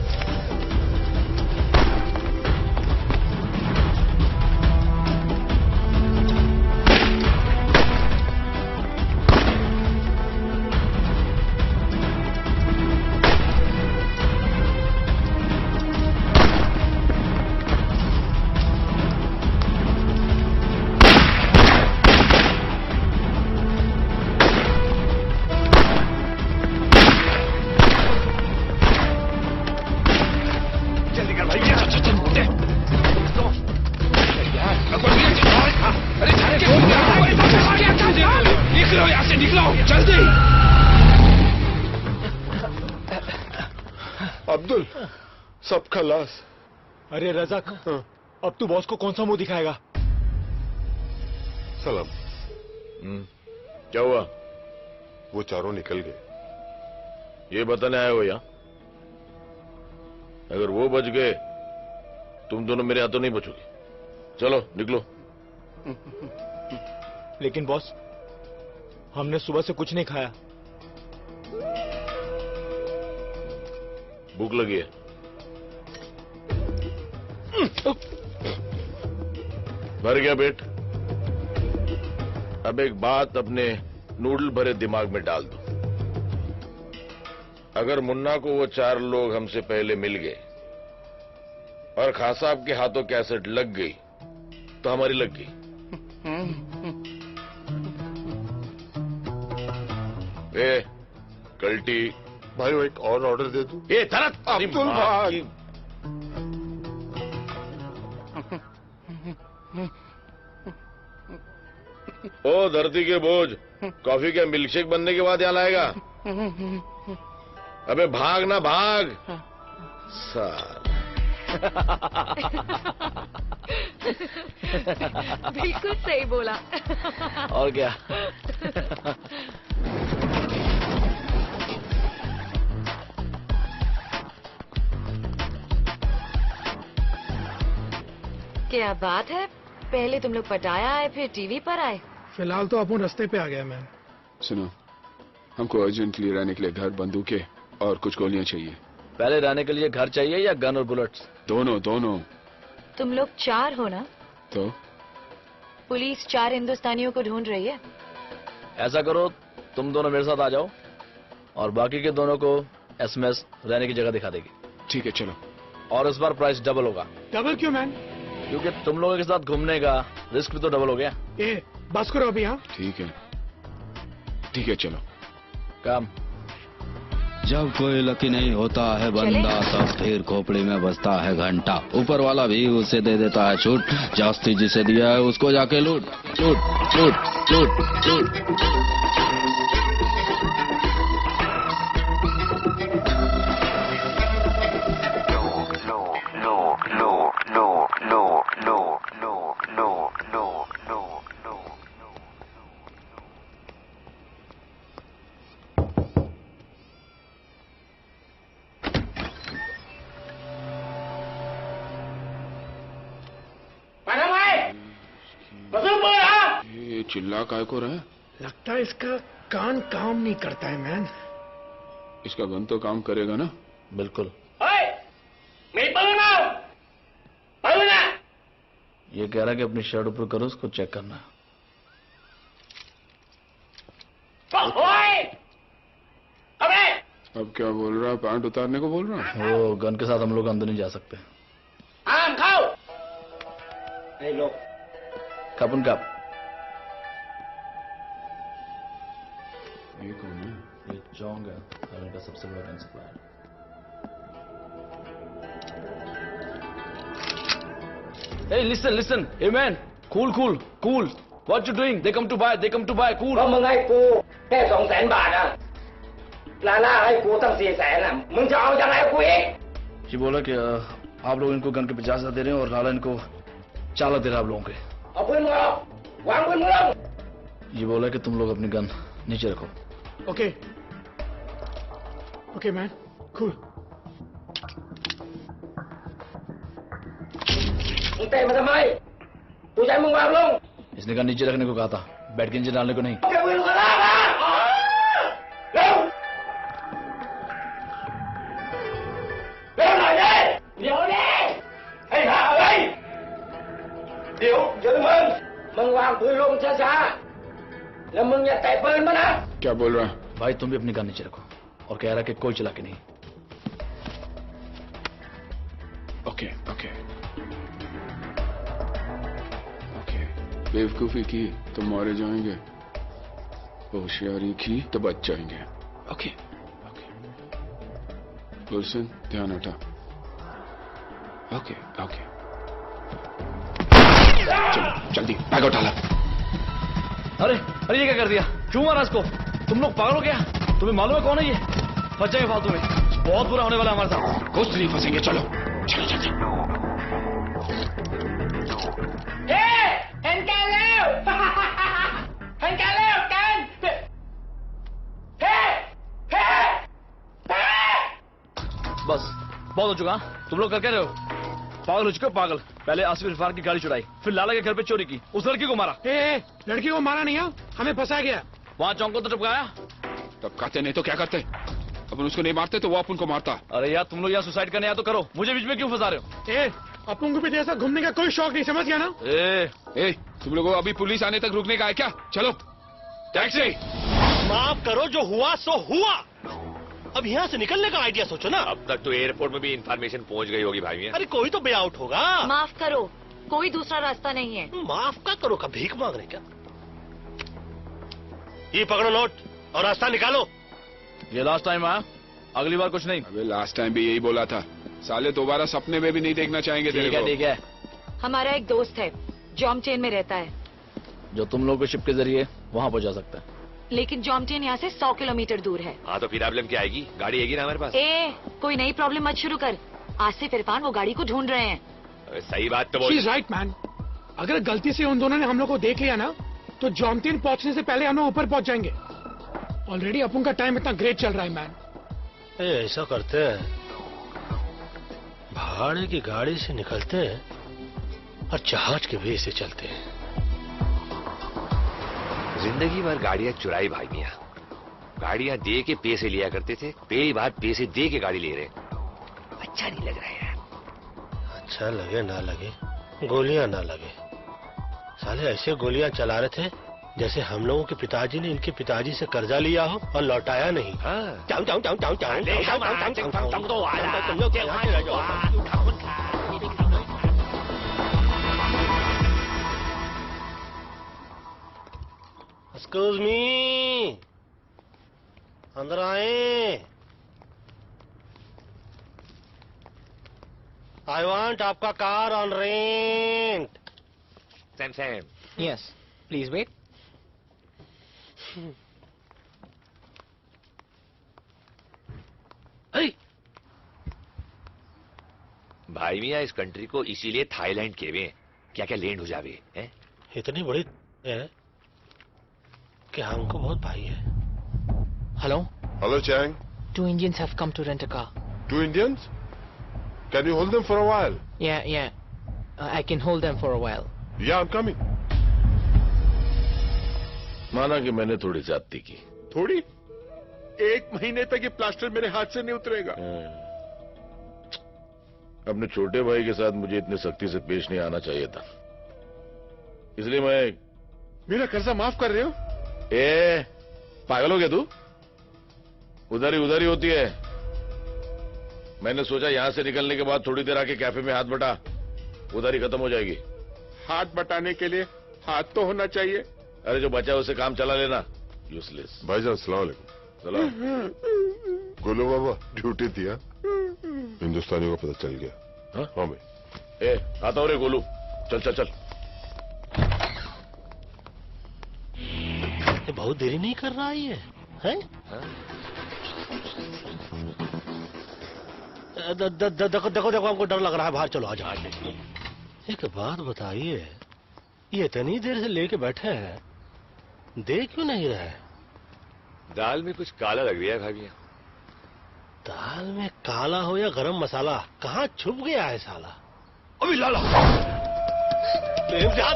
अब्दुल, सब खलास। अरे रज़ाक, अब तू बॉस को कौन सा मुंह दिखाएगा? सलाम। क्या हुआ? वो चारों निकल गए। ये बताने आए हो यहाँ? अगर वो बच गए, तुम दोनों मेरे हाथों नहीं बचोगे। चलो निकलो। लेकिन बॉस, हमने सुबह से कुछ नहीं खाया। भूख लगी है। भर गया पेट। अब एक बात अपने नूडल भरे दिमाग में डाल दो। अगर मुन्ना को वो 4 लोग हमसे पहले मिल गए और खां साहब के हाथों कैसेट लग गई तो हमारी लग गई। ए कल्टी भाई, वो एक और ऑर्डर दे दूं? ये तरत अब्दुल भाई। ओ धरती के बोझ, कॉफी के मिल्कशेक बनने के बाद यहाँ लाएगा? अबे भाग ना भाग साल। बिल्कुल सही बोला। और क्या? क्या बात है, पहले तुम लोग पटाया आए फिर टीवी पर आए। फिलहाल तो अपन रास्ते पे आ गया। मैं सुनो, हमको अर्जेंटली रहने के लिए घर, बंदूकें और कुछ गोलियां चाहिए। पहले रहने के लिए घर चाहिए या गन और बुलेट्स? दोनों दोनों। तुम लोग 4 हो ना? तो पुलिस 4 हिंदुस्तानियों को ढूंढ रही है। ऐसा करो, तुम दोनों मेरे साथ आ जाओ और बाकी के दोनों को एसएमएस रहने की जगह दिखा देगी। ठीक है, चलो। और इस बार प्राइस डबल होगा। डबल क्यों मैन? क्योंकि तुम लोगों के साथ घूमने का रिस्क भी तो डबल हो गया। ए, बस करो अभी। हाँ ठीक है, ठीक है, चलो। काम। जब कोई लकी नहीं होता है बंदा, तब फिर खोपड़ी में बजता है घंटा। ऊपर वाला भी उसे दे देता है छूट, जास्ती जिसे दिया है उसको जाके लूट लूट लूट लूट लूट। ये चिल्ला काय को रहा है? लगता है इसका कान काम नहीं करता है मैन। इसका गन तो काम करेगा ना? बिल्कुल। ये कह रहा है कि अपनी शर्ट ऊपर करो, उसको चेक करना। अब क्या बोल रहा है? पैंट उतारने को बोल रहा है? वो गन के साथ हम लोग अंदर नहीं जा सकते। कपन कप। ये कौन है? ये जोंग है, थाईलैंड का सबसे बड़ा gun supplier. Hey, listen. Hey man, cool. What you doing? They come to buy. Cool. เพราะมึงให้กูแค่200,000 บาทอ่ะลาล่าให้กูตั้ง400,000อ่ะมึงจะเอายังไงกูอีก ये बोला कि आप लोग इनको गन के 50,000 दे रहे हैं और लाला इनको 4 लाख दे रहा है आप लोगों के। เอาปืนมึงออกวางปืนมึงลง ये बोला कि तुम लोग अपनी गन नीचे रखो। Okay okay man, cool. इसने गन नीचे रखने को कहा था, बैठ के नीचे डालने को नहीं। क्या बोल रहा है? भाई तुम भी अपनी गन नीचे रखो, और कह रहा कि कोई चला के नहीं। Okay okay okay. बेवकूफी की तो मारे जाएंगे, होशियारी की तो बच जाएंगे। Okay okay. गुलशन ध्यान हटा। Okay okay. चलो जल्दी बैग उठा ला। अरे अरे ये क्या कर दिया? क्यों मारा इसको? तुम लोग पागल हो क्या? तुम्हें मालूम है कौन है ये? फंस जाएंगे फालतू में, बहुत बुरा होने वाला हमारे साथ। कुछ नहीं फंसेंगे, चलो चलो जल्दी। बस बहुत हो चुका। तुम लोग कर क्या रहे हो? पागल हो चुके हो पागल। पहले आसिफ इरफान की गाड़ी चुराई, फिर लाला के घर पे चोरी की, उस लड़की को मारा। लड़की को मारा नहीं है, हमें फंसा गया। वहाँ चौंक को तो टपकाया। टपकाते नहीं तो क्या करते? अपन उसको नहीं मारते तो वो अपन को मारता। अरे यार तुम लोग यहाँ सुसाइड करने आया तो करो, मुझे बीच में क्यों फंसा रहे हो? अपन को भी जैसा घूमने का कोई शौक नहीं, समझ गया ना? तुम लोगों को अभी पुलिस आने तक रुकने का है क्या? चलो टैक्सी। माफ करो, जो हुआ सो हुआ। अब यहाँ से निकलने का आइडिया सोचो ना। अब तक तो एयरपोर्ट में भी इंफॉर्मेशन पहुंच गई होगी भाई। अरे कोई तो वे आउट होगा। माफ करो, कोई दूसरा रास्ता नहीं है। माफ का करो का भीख मांग रहे क्या? ये पकड़ो नोट और रास्ता निकालो। ये लास्ट टाइम आया, अगली बार कुछ नहीं। अबे लास्ट टाइम भी यही बोला था, साले दोबारा सपने में भी नहीं देखना चाहेंगे तेरे को। ठीक है। हमारा एक दोस्त है, जॉमटेन में रहता है, जो तुम लोग को शिप के जरिए वहाँ पहुँचा सकता है। लेकिन जॉमटेन यहाँ से 100 किलोमीटर दूर है। हाँ तो फिर प्रॉब्लम क्या आएगी? गाड़ी आएगी ना हमारे पास। कोई नई प्रॉब्लम मत शुरू कर। आसिफ इरफान वो गाड़ी को ढूंढ रहे हैं। सही बात तो बोल। Right man. अगर गलती से उन दोनों ने हम लोग को देख लिया ना, तो जॉमटेन पहुंचने से पहले हम लोग ऊपर पहुंच जाएंगे। ऑलरेडी अपन का टाइम इतना ग्रेट चल रहा है मैन। ऐसा करते हैं, भाड़े की गाड़ी से निकलते हैं और जहाज के वे से चलते हैं। जिंदगी भर गाड़ियां चुराई भाई मियां। गाड़ियां दे के पैसे लिया करते थे, पहली बार पैसे दे के गाड़ी ले रहे। अच्छा नहीं लग रहा है यार। अच्छा लगे ना लगे, गोलियां ना लगे, साले ऐसे गोलियां चला रहे थे जैसे हम लोगों के पिताजी ने इनके पिताजी से कर्जा लिया हो और लौटाया नहीं। एक्सक्यूज मी, अंदर आए। आई वांट आपका car on rent. Sam. Yes, please wait. भाई मियां इस कंट्री को इसीलिए थाईलैंड कहवे हैं। क्या क्या लैंड हो जावे हैं? इतनी बड़ी है कि हमको बहुत भाई है। Hello? Hello, Chang. 2 Indians have come to rent a car. 2 Indians? Can you hold them for a while? Yeah. I can hold them for a while. Yeah, I'm coming. माना कि मैंने थोड़ी ज्यादती की। थोड़ी? 1 महीने तक ये प्लास्टर मेरे हाथ से नहीं उतरेगा। अपने छोटे भाई के साथ मुझे इतनी सख्ती से पेश नहीं आना चाहिए था, इसलिए मैं। मेरा कर्जा माफ कर रहे हो? पागल हो गया तू? उधारी होती है। मैंने सोचा यहां से निकलने के बाद थोड़ी देर आके कैफे में हाथ बटा, उधारी खत्म हो जाएगी। हाथ बटाने के लिए हाथ तो होना चाहिए। अरे जो बचा है उसे काम चला लेना, यूजलेस। भाईजान अस्सलाम वालेकुम। सलाम। गोलू बाबा ड्यूटी थी। हिंदुस्तानियों को पता चल गया। हाँ भाई। आता हो रे गोलू, चल। ये बहुत देरी नहीं कर रहा है ये, हैं? देखो हमको डर लग रहा है, बाहर चलो आ जाओ। एक बात बताइए, ये इतनी देर से लेके बैठे हैं, दे क्यों नहीं रहा है? दाल में कुछ काला लग रहा है भाभिया। दाल में काला हो या गरम मसाला, कहाँ छुप गया है साला? अभी लाला हाथ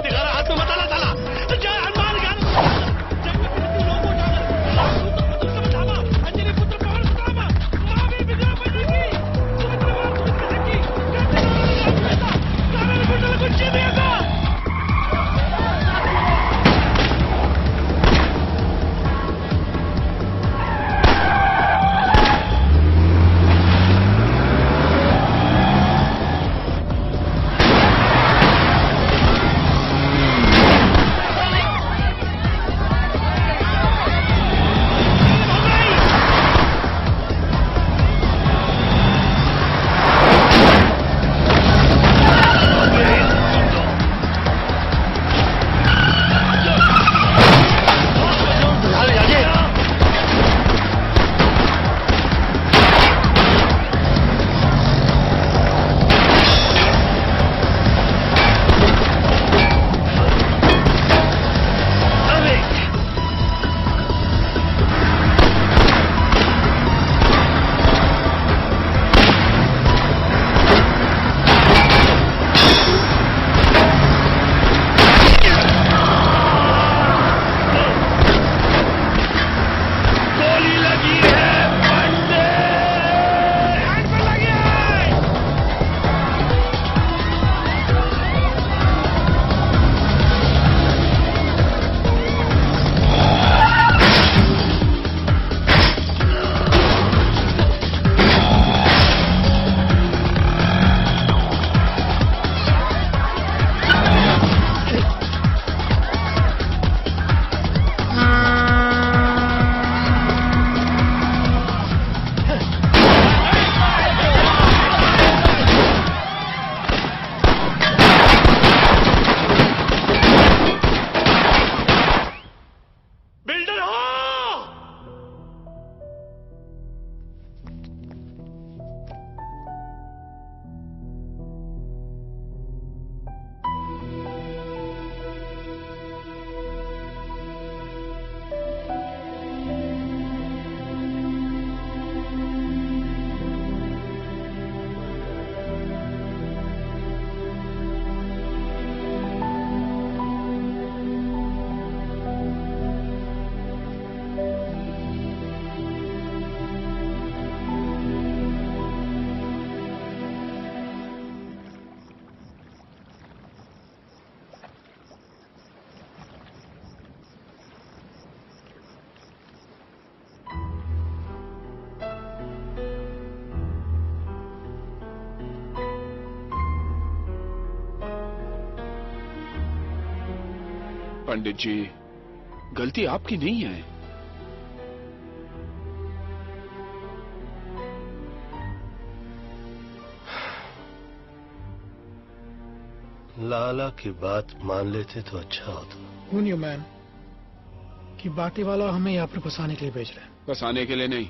दिखा रहा, हाथ में मसाला साला। जय हनुमान ज्ञान पंडित जी, गलती आपकी नहीं है। लाला की बात मान लेते तो अच्छा होता। Who knew, man, कि बाटी वाला हमें यहाँ पर फंसाने के लिए भेज रहे हैं? फंसाने के लिए नहीं,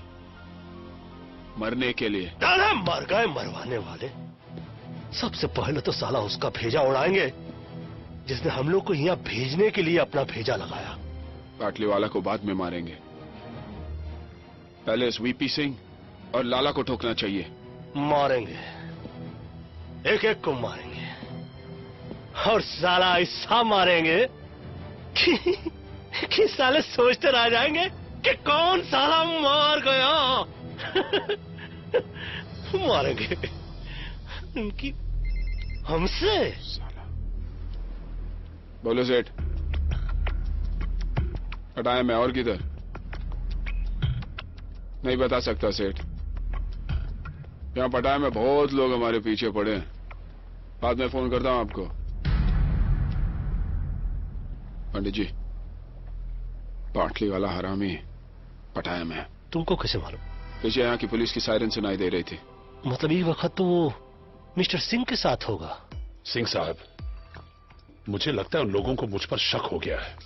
मरने के लिए। दादा मर गए मरवाने वाले। सबसे पहले तो साला उसका भेजा उड़ाएंगे जिसने हम लोग को यहाँ भेजने के लिए अपना भेजा लगाया। बाटली वाला को बाद में मारेंगे, पहले इस वीपी सिंह और लाला को ठोकना चाहिए। मारेंगे, एक एक को मारेंगे और साला ऐसा मारेंगे कि साले सोचते रह जाएंगे कि कौन साला मार गया। मारेंगे उनकी हमसे। बोलो सेठ, हटाया मैं और किधर? नहीं बता सकता सेठ, यहाँ पटाया में बहुत लोग हमारे पीछे पड़े हैं। बाद में फोन करता हूं आपको। पंडित जी, बाटली वाला हरामी पटाया में। तुमको कैसे मालूम? पीछे यहाँ की पुलिस की सायरन सुनाई दे रही थी। मतलब ये वक्त तो वो मिस्टर सिंह के साथ होगा। सिंह साहब, मुझे लगता है उन लोगों को मुझ पर शक हो गया है।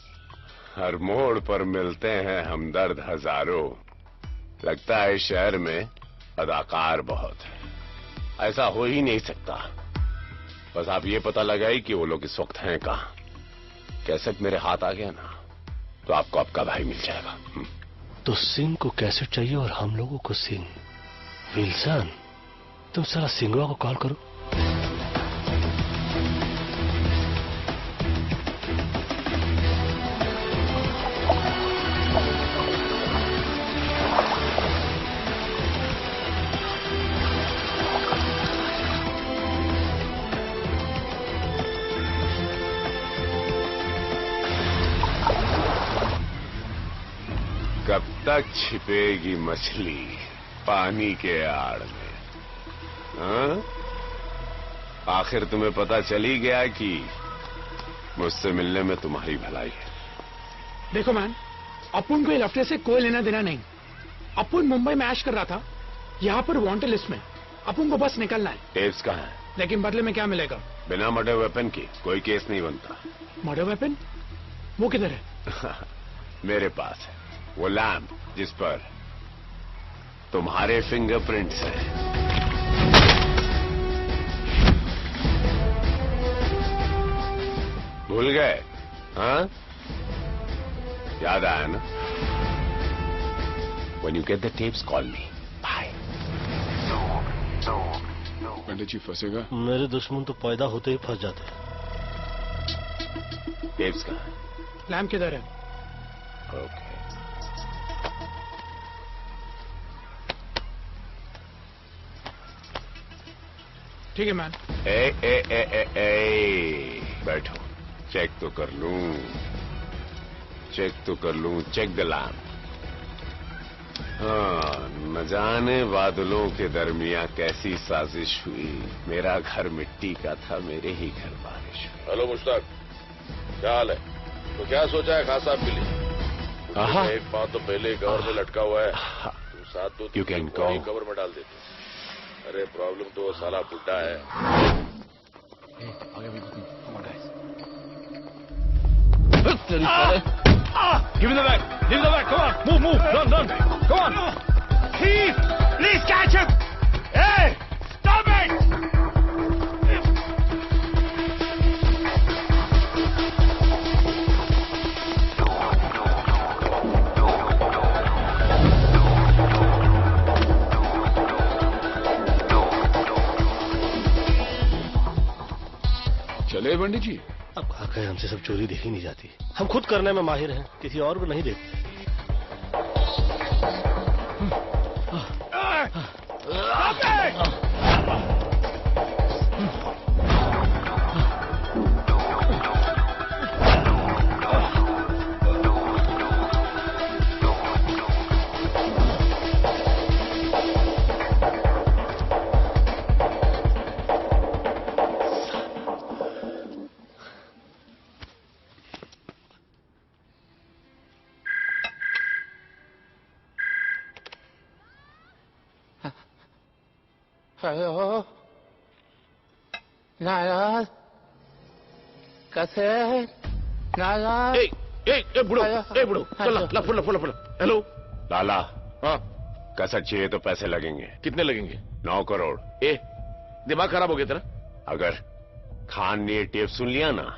हर मोड़ पर मिलते हैं हमदर्द हजारों। लगता है इस शहर में अदाकार बहुत है। ऐसा हो ही नहीं सकता। बस आप ये पता लगाई कि वो लोग इस वक्त हैं कहां। कैसेट मेरे हाथ आ गया ना, तो आपको आपका भाई मिल जाएगा। तो सिंह को कैसेट चाहिए और हम लोगों को सिंह। विल्सन, तुम सारा सिंगवा को कॉल करो। कब तक छिपेगी मछली पानी के आड़ में? हाँ? आखिर तुम्हें पता चल ही गया कि मुझसे मिलने में तुम्हारी भलाई है। देखो मैन, अपुन को ये लफड़े से कोई लेना देना नहीं। अपुन मुंबई में ऐश कर रहा था, यहाँ पर वांटेड लिस्ट में। अपुन को बस निकलना है। टेप्स कहाँ है? लेकिन बदले में क्या मिलेगा? बिना मर्डर वेपन के कोई केस नहीं बनता। Murder weapon? वो किधर है? मेरे पास है वो लैम्प जिस पर तुम्हारे फिंगरप्रिंट्स हैं। भूल गए? हाँ, याद आया ना? When you get the tapes, call me. Bye. पंडित जी फंसेगा? मेरे दुश्मन तो पैदा होते ही फंस जाते हैं। टेप्स कहाँ है? लैम्प किधर है? ओके। ठीक है मैन। बैठो, चेक तो कर लूं, चेक द लैम्प। हाँ, न जाने बादलों के दरमियां कैसी साजिश हुई। मेरा घर मिट्टी का था, मेरे ही घर बारिश हुई। हेलो मुश्ताक, क्या हाल है? तो क्या सोचा है खास साहब के लिए? एक पांव तो पहले कवर में लटका हुआ है, तुम साथ दो You can go. कवर में डाल देते। अरे प्रॉब्लम तो वो साला बुड्ढा है। Give me the bag! Give me the bag! Come on! Move! Run! Come on! Please catch him! Hey! Stop it! चले पंडित जी? अब कहा कहे हमसे सब चोरी देखी नहीं जाती। हम खुद करने में माहिर हैं, किसी और को नहीं देखते। हेलो नाराज कैसे नाराज? बुढ़ो, फुल। हेलो लाला। हाँ, कसर चाहिए तो पैसे लगेंगे। कितने लगेंगे? 9 करोड़। दिमाग खराब हो गया तेरा? अगर खान ने ये टेप सुन लिया ना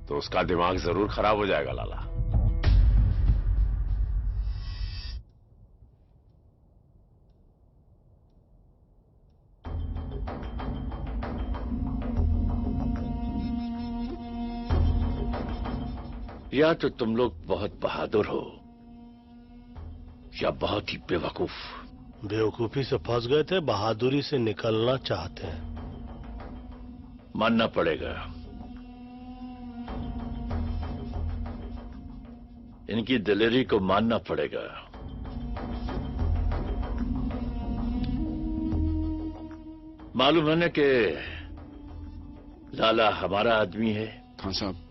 तो उसका दिमाग जरूर खराब हो जाएगा लाला। या तो तुम लोग बहुत बहादुर हो या बहुत ही बेवकूफ। बेवकूफी से फंस गए थे, बहादुरी से निकलना चाहते हैं। मानना पड़ेगा, इनकी दिलेरी को मानना पड़ेगा। मालूम है ना कि लाला हमारा आदमी है। खान साहब,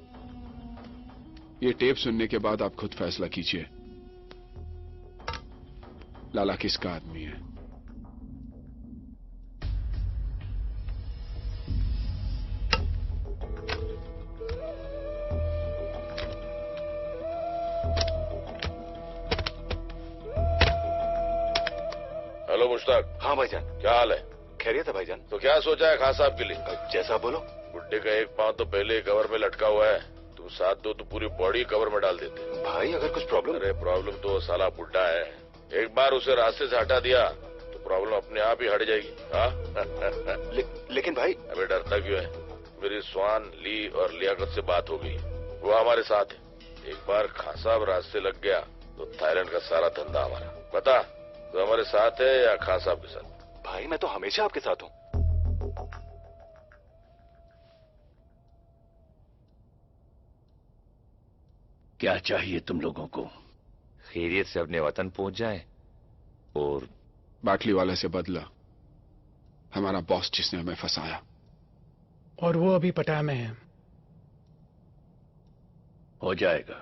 ये टेप सुनने के बाद आप खुद फैसला कीजिए, लाला किसका आदमी है। हेलो मुश्ताक। हाँ भाईजान। क्या हाल है? खैरियत है भाईजान। तो क्या सोचा है खास साहब के लिए? जैसा बोलो। बुड्ढे का एक पांव तो पहले कवर में लटका हुआ है, तुम साथ दो तो पूरी बॉडी कवर में डाल देते। भाई अगर कुछ प्रॉब्लम। अरे प्रॉब्लम तो साला बुड्ढा है, एक बार उसे रास्ते से हटा दिया तो प्रॉब्लम अपने आप ही हट जाएगी। लेकिन भाई। अबे डरता क्यों है? मेरी स्वान, ली और लियाकत से बात हो गई, वो हमारे साथ है। एक बार खान साहब रास्ते लग गया तो थाईलैंड का सारा धंधा हमारा। बता, तो हमारे साथ है या खान साहब के साथ? भाई मैं तो हमेशा आपके साथ हूँ। क्या चाहिए तुम लोगों को? खैरियत से अपने वतन पहुंच जाए और बाटली वाले से बदला, हमारा बॉस जिसने हमें फंसाया। और वो अभी पटाया में है। हो जाएगा,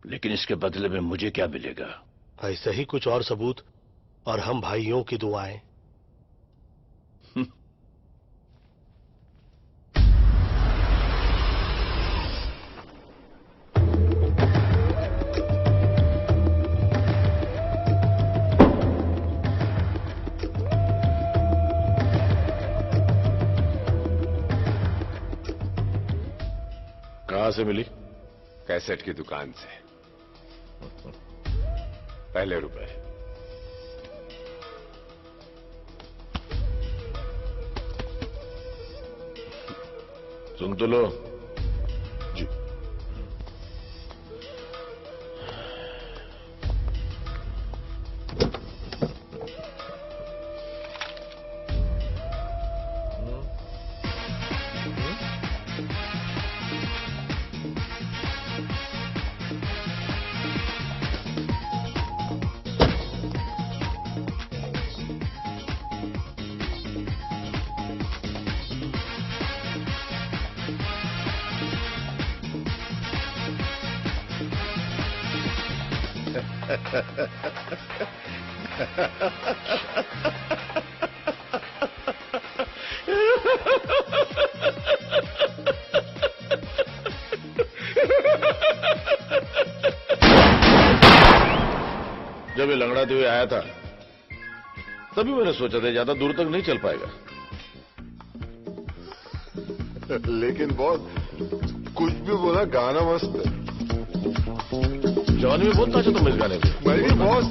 लेकिन इसके बदले में मुझे क्या मिलेगा? ऐसे ही कुछ और सबूत और हम भाइयों की दुआएं। कहां से मिली? कैसेट की दुकान से। पहले रुपए। सुन तो लो। जी। जब ये लंगड़ाते हुए आया था तभी मैंने सोचा था ज्यादा दूर तक नहीं चल पाएगा। लेकिन बॉस कुछ भी बोला, गाना मस्त है। जॉनी में बहुत नाचा तुम इस गाने पे। मैं भी बॉस।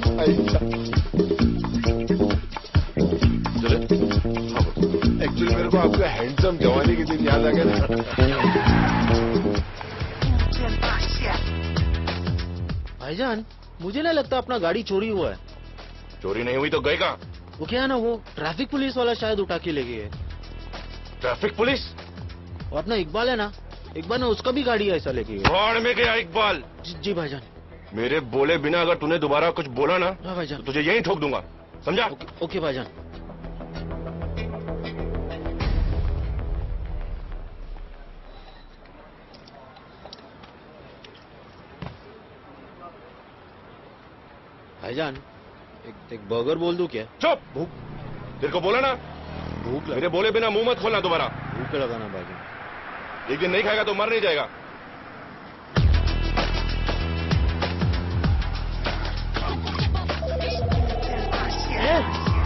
चले। एक्चुअली मेरे को आपका हैंडसम जवानी के दिन याद आ गया ना। भाईजान मुझे नहीं लगता अपना गाड़ी चोरी हुआ है। चोरी नहीं हुई तो गए कहाँ? वो क्या है ना, वो ट्रैफिक पुलिस वाला शायद उठा के ले गए है। Traffic police? और अपना इकबाल है ना, इकबाल ने उसका भी गाड़ी ऐसा ले गए। भाड़ में गया इकबाल। जी भाईजान। मेरे बोले बिना अगर तूने दोबारा कुछ बोला ना, हाँ भाईजान, तो तुझे यहीं ठोक दूंगा, समझा? ओके भाईजान। भाईजान एक बर्गर बोल दूं क्या? चुप। भूख तेरे को बोला ना, भूख मेरे बोले बिना मुंह मत खोलना दोबारा। भूख लगाना भाईजान। एक दिन नहीं खाएगा तो मर नहीं जाएगा।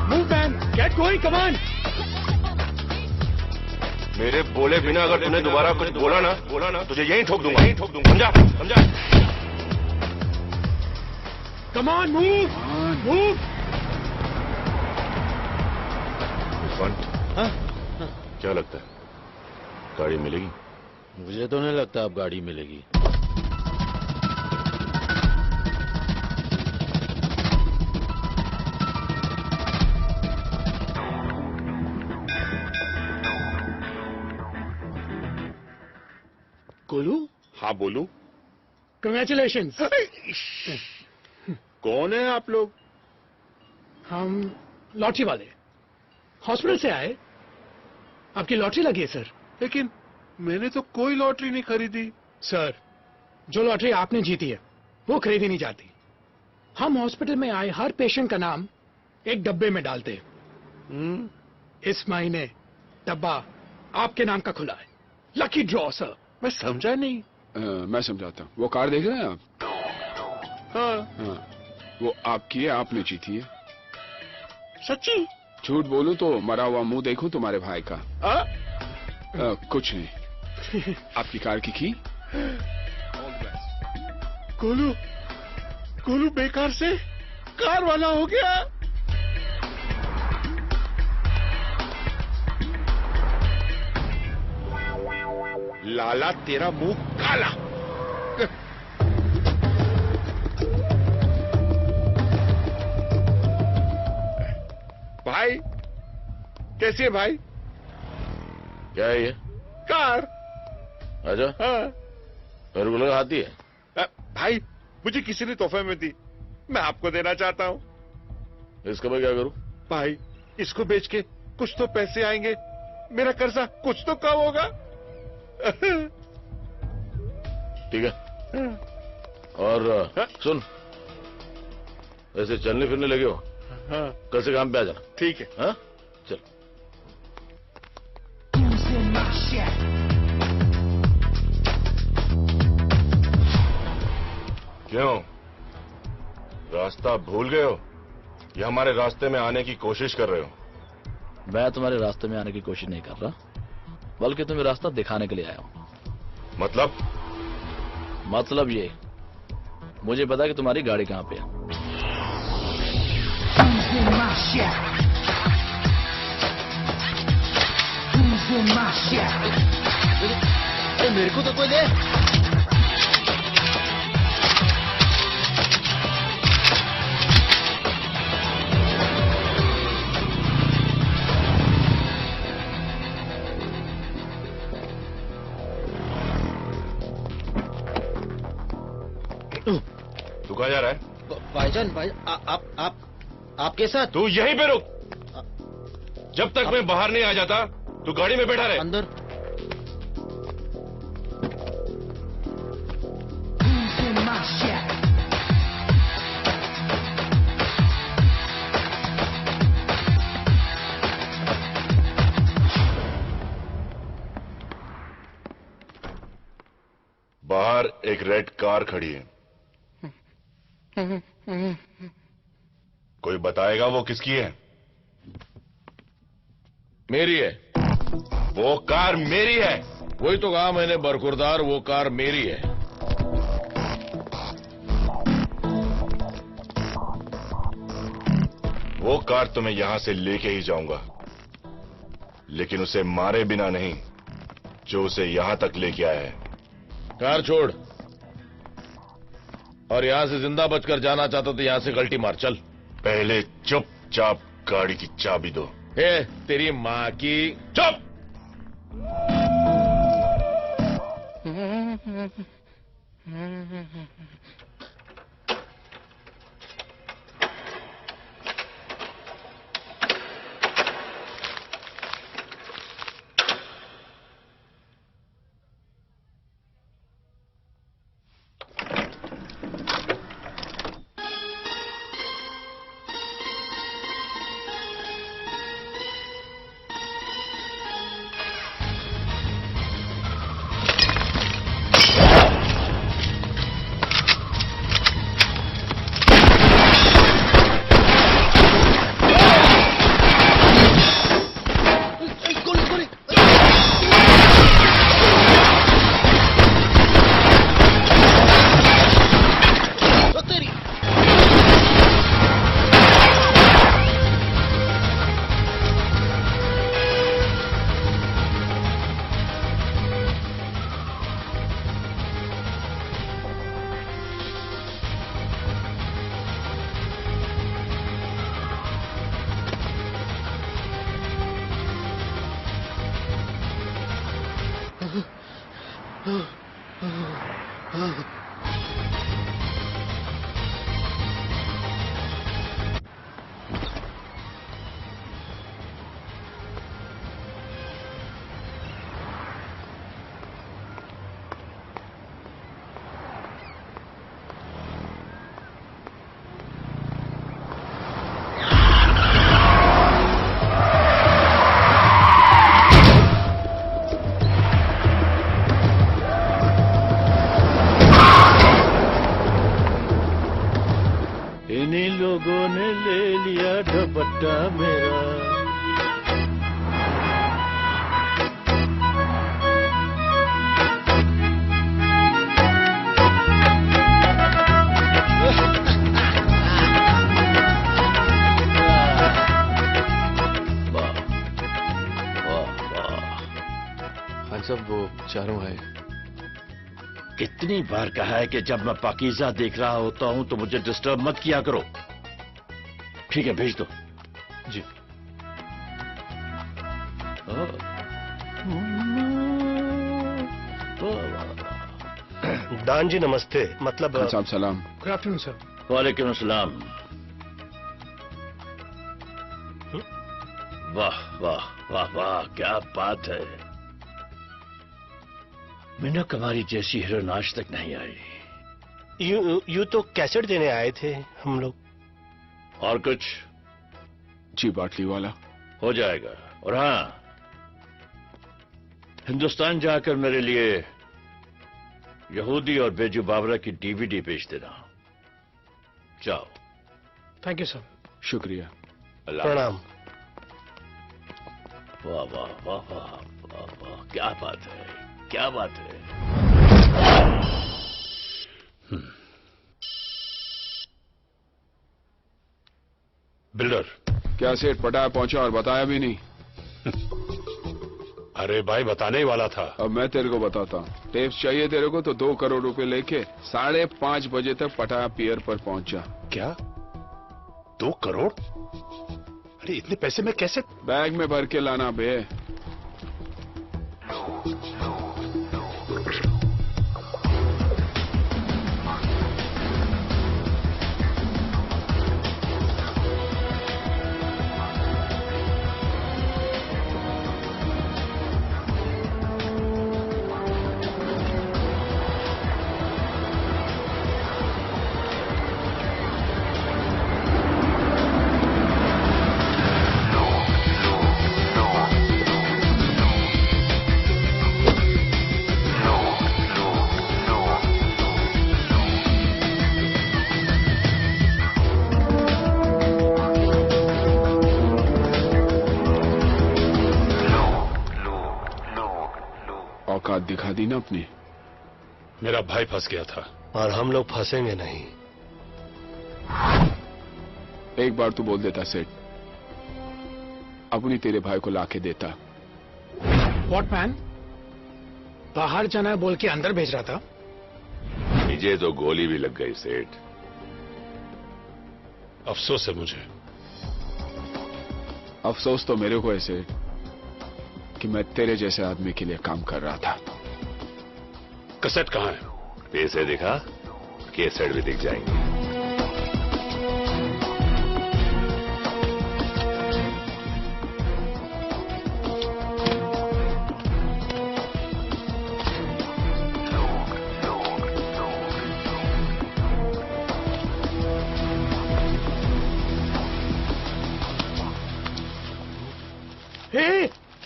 Move man, get going, come on. मेरे बोले बिना अगर तूने दोबारा कुछ बोला ना, तुझे यहीं ठोक दूंगा, समझा? समझा? Come on, move, move. हाँ? क्या लगता है गाड़ी मिलेगी? मुझे तो नहीं लगता अब गाड़ी मिलेगी। गोलू? हाँ बोलू। Congratulations. कौन है आप लोग? हम लॉटरी वाले, हॉस्पिटल से आए। आपकी लॉटरी लगी है सर। लेकिन मैंने तो कोई लॉटरी नहीं खरीदी। सर, जो लॉटरी आपने जीती है वो खरीदी नहीं जाती। हम हॉस्पिटल में आए हर पेशेंट का नाम एक डब्बे में डालते हैं। इस महीने डब्बा आपके नाम का खुला है। Lucky draw sir. मैं समझा नहीं। मैं समझाता हूँ। वो कार देख रहे हैं आप? हाँ, वो आपकी है, आपने जीती है। सच्ची? झूठ बोलूं तो मरा हुआ मुंह देखूं तुम्हारे भाई का। कुछ नहीं। आपकी कार की गोलू गोलू बेकार से कार वाला हो गया। लाला तेरा मुंह काला। भाई कैसी है भाई? क्या है ये? कार। आजा। हाँ। मेरे को लगा आती है। भाई मुझे किसी ने तोहफे में दी, मैं आपको देना चाहता हूँ। इसका मैं क्या करूं? भाई इसको बेच के कुछ तो पैसे आएंगे, मेरा कर्जा कुछ तो कम होगा। ठीक है। और सुन, ऐसे चलने फिरने लगे हो, कल से काम पे आ जाना। ठीक है। हाँ चल। क्यों, रास्ता भूल गए हो या हमारे रास्ते में आने की कोशिश कर रहे हो? मैं तुम्हारे रास्ते में आने की कोशिश नहीं कर रहा, बल्कि तुम्हें रास्ता दिखाने के लिए आया हूं। मतलब ये, मुझे पता कि तुम्हारी गाड़ी कहां पे है। मेरे को तो कोई दे। तू कहाँ जा रहा है? भाईजान भाई आपके साथ। तू यहीं पे रुक, जब तक मैं बाहर नहीं आ जाता तू गाड़ी में बैठा रहे। अंदर। बाहर एक रेड कार खड़ी है, कोई बताएगा वो किसकी है? मेरी है। वो कार मेरी है। वही तो कहा मैंने बरखुरदार, वो कार मेरी है। वो कार तो मैं यहां से लेके ही जाऊंगा, लेकिन उसे मारे बिना नहीं जो उसे यहां तक लेके आया है। कार छोड़, और यहां से जिंदा बचकर जाना चाहता तो यहां से गलती मार। चल। पहले चुपचाप गाड़ी की चाबी दो। ए, तेरी मां की। चुप। खान साहब वो चारों है। कितनी बार कहा है कि जब मैं पाकीज़ा देख रहा होता हूं तो मुझे डिस्टर्ब मत किया करो। ठीक है, भेज दो। जी। दान जी नमस्ते। मतलब खान साहब सलाम। Good afternoon sir. वालेकुम अस्सलाम। वाह वाह वाह वाह, क्या बात है। मिनक हमारी जैसी हीरोइन आज तक नहीं आई। यू तो कैसेट देने आए थे हम लोग। और कुछ? जी बाटली वाला हो जाएगा। और हाँ, हिंदुस्तान जाकर मेरे लिए यहूदी और बेजू बाबरा की डीवीडी भेज देना। जाओ। Thank you sir. शुक्रिया। प्रणाम। वाह वाह वाह वाह वाह वाह, क्या बात है, क्या बात है। बिल्डर। क्या सेठ पटाया पहुंचा और बताया भी नहीं? अरे भाई बताने ही वाला था। अब मैं तेरे को बताता हूँ। टेप्स चाहिए तेरे को तो 2 करोड़ रुपए लेके 5:30 बजे तक पटाया पियर पर पहुंच जा। क्या 2 करोड़? अरे इतने पैसे में कैसे? बैग में भर के लाना बे। औकात दिखा दी ना अपनी। मेरा भाई फंस गया था और हम लोग फंसेंगे नहीं। एक बार तू बोल देता सेठ, अपनी तेरे भाई को लाके देता। What man? बाहर जाना है बोल के अंदर भेज रहा था। मुझे तो गोली भी लग गई सेठ। अफसोस है मुझे। अफसोस तो मेरे को है सेठ कि मैं तेरे जैसे आदमी के लिए काम कर रहा था। कैसेट कहाँ है? पैसे दिखा, कैसेट भी दिख जाएंगे।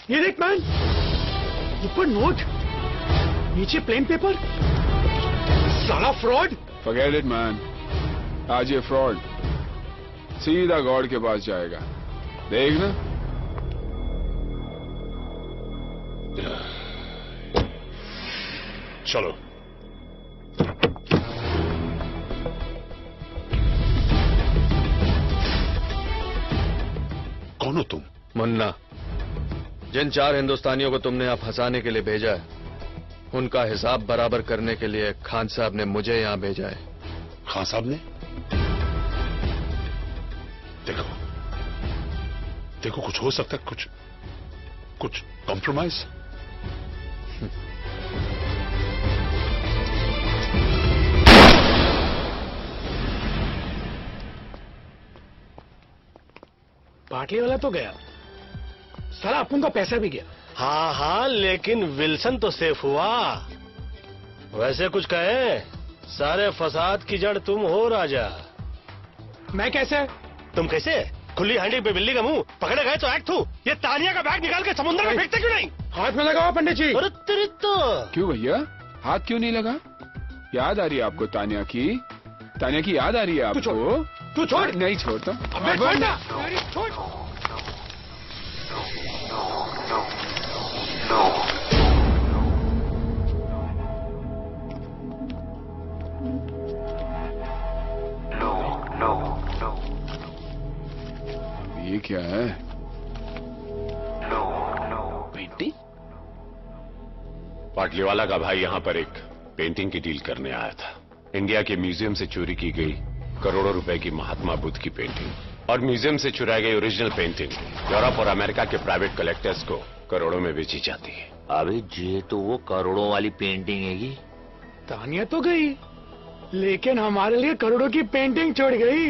ये देख मैन, ऊपर नोट, नीचे प्लेन पेपर। साला फ्रॉड। फॉरगेट इट मैन, आज ये फ्रॉड सीधा गॉड के पास जाएगा, देखना। चलो। कौन हो तुम? मुन्ना। जिन 4 हिंदुस्तानियों को तुमने यहां फंसाने के लिए भेजा है, उनका हिसाब बराबर करने के लिए खान साहब ने मुझे यहां भेजा है। खान साहब ने? देखो देखो, कुछ हो सकता है, कुछ कॉम्प्रोमाइज। बाटली वाला तो गया, साला अपन का पैसा भी गया। हाँ हाँ, लेकिन विल्सन तो सेफ हुआ। वैसे कुछ कहे, सारे फसाद की जड़ तुम हो राजा। मैं कैसे? तुम कैसे? खुली हांडी पे बिल्ली का मुंह, पकड़े गए तो एक्ट हूँ। ये तानिया का बैग निकाल के समुद्र में फेंकते क्यों नहीं? हाथ में लगाओ पंडित जी। अरे तेरी तो। क्यों भैया, हाथ क्यों नहीं लगा? याद आ रही है आपको तानिया की? तानिया की याद आ रही है आपको? तू छोड़। नहीं छोड़ता। अबे छोड़ ना। छोड़। ये क्या है? पेंटी? पाटलीवाला का भाई यहाँ पर एक पेंटिंग की डील करने आया था। इंडिया के म्यूजियम से चोरी की गई करोड़ों रुपए की महात्मा बुद्ध की पेंटिंग और म्यूजियम से चुराई गई ओरिजिनल पेंटिंग यूरोप और अमेरिका के प्राइवेट कलेक्टर्स को करोड़ों में बेची जाती है। अबे ये तो वो करोड़ों वाली पेंटिंग हैगी। तानिया तो गई, लेकिन हमारे लिए करोड़ों की पेंटिंग छोड़ गई।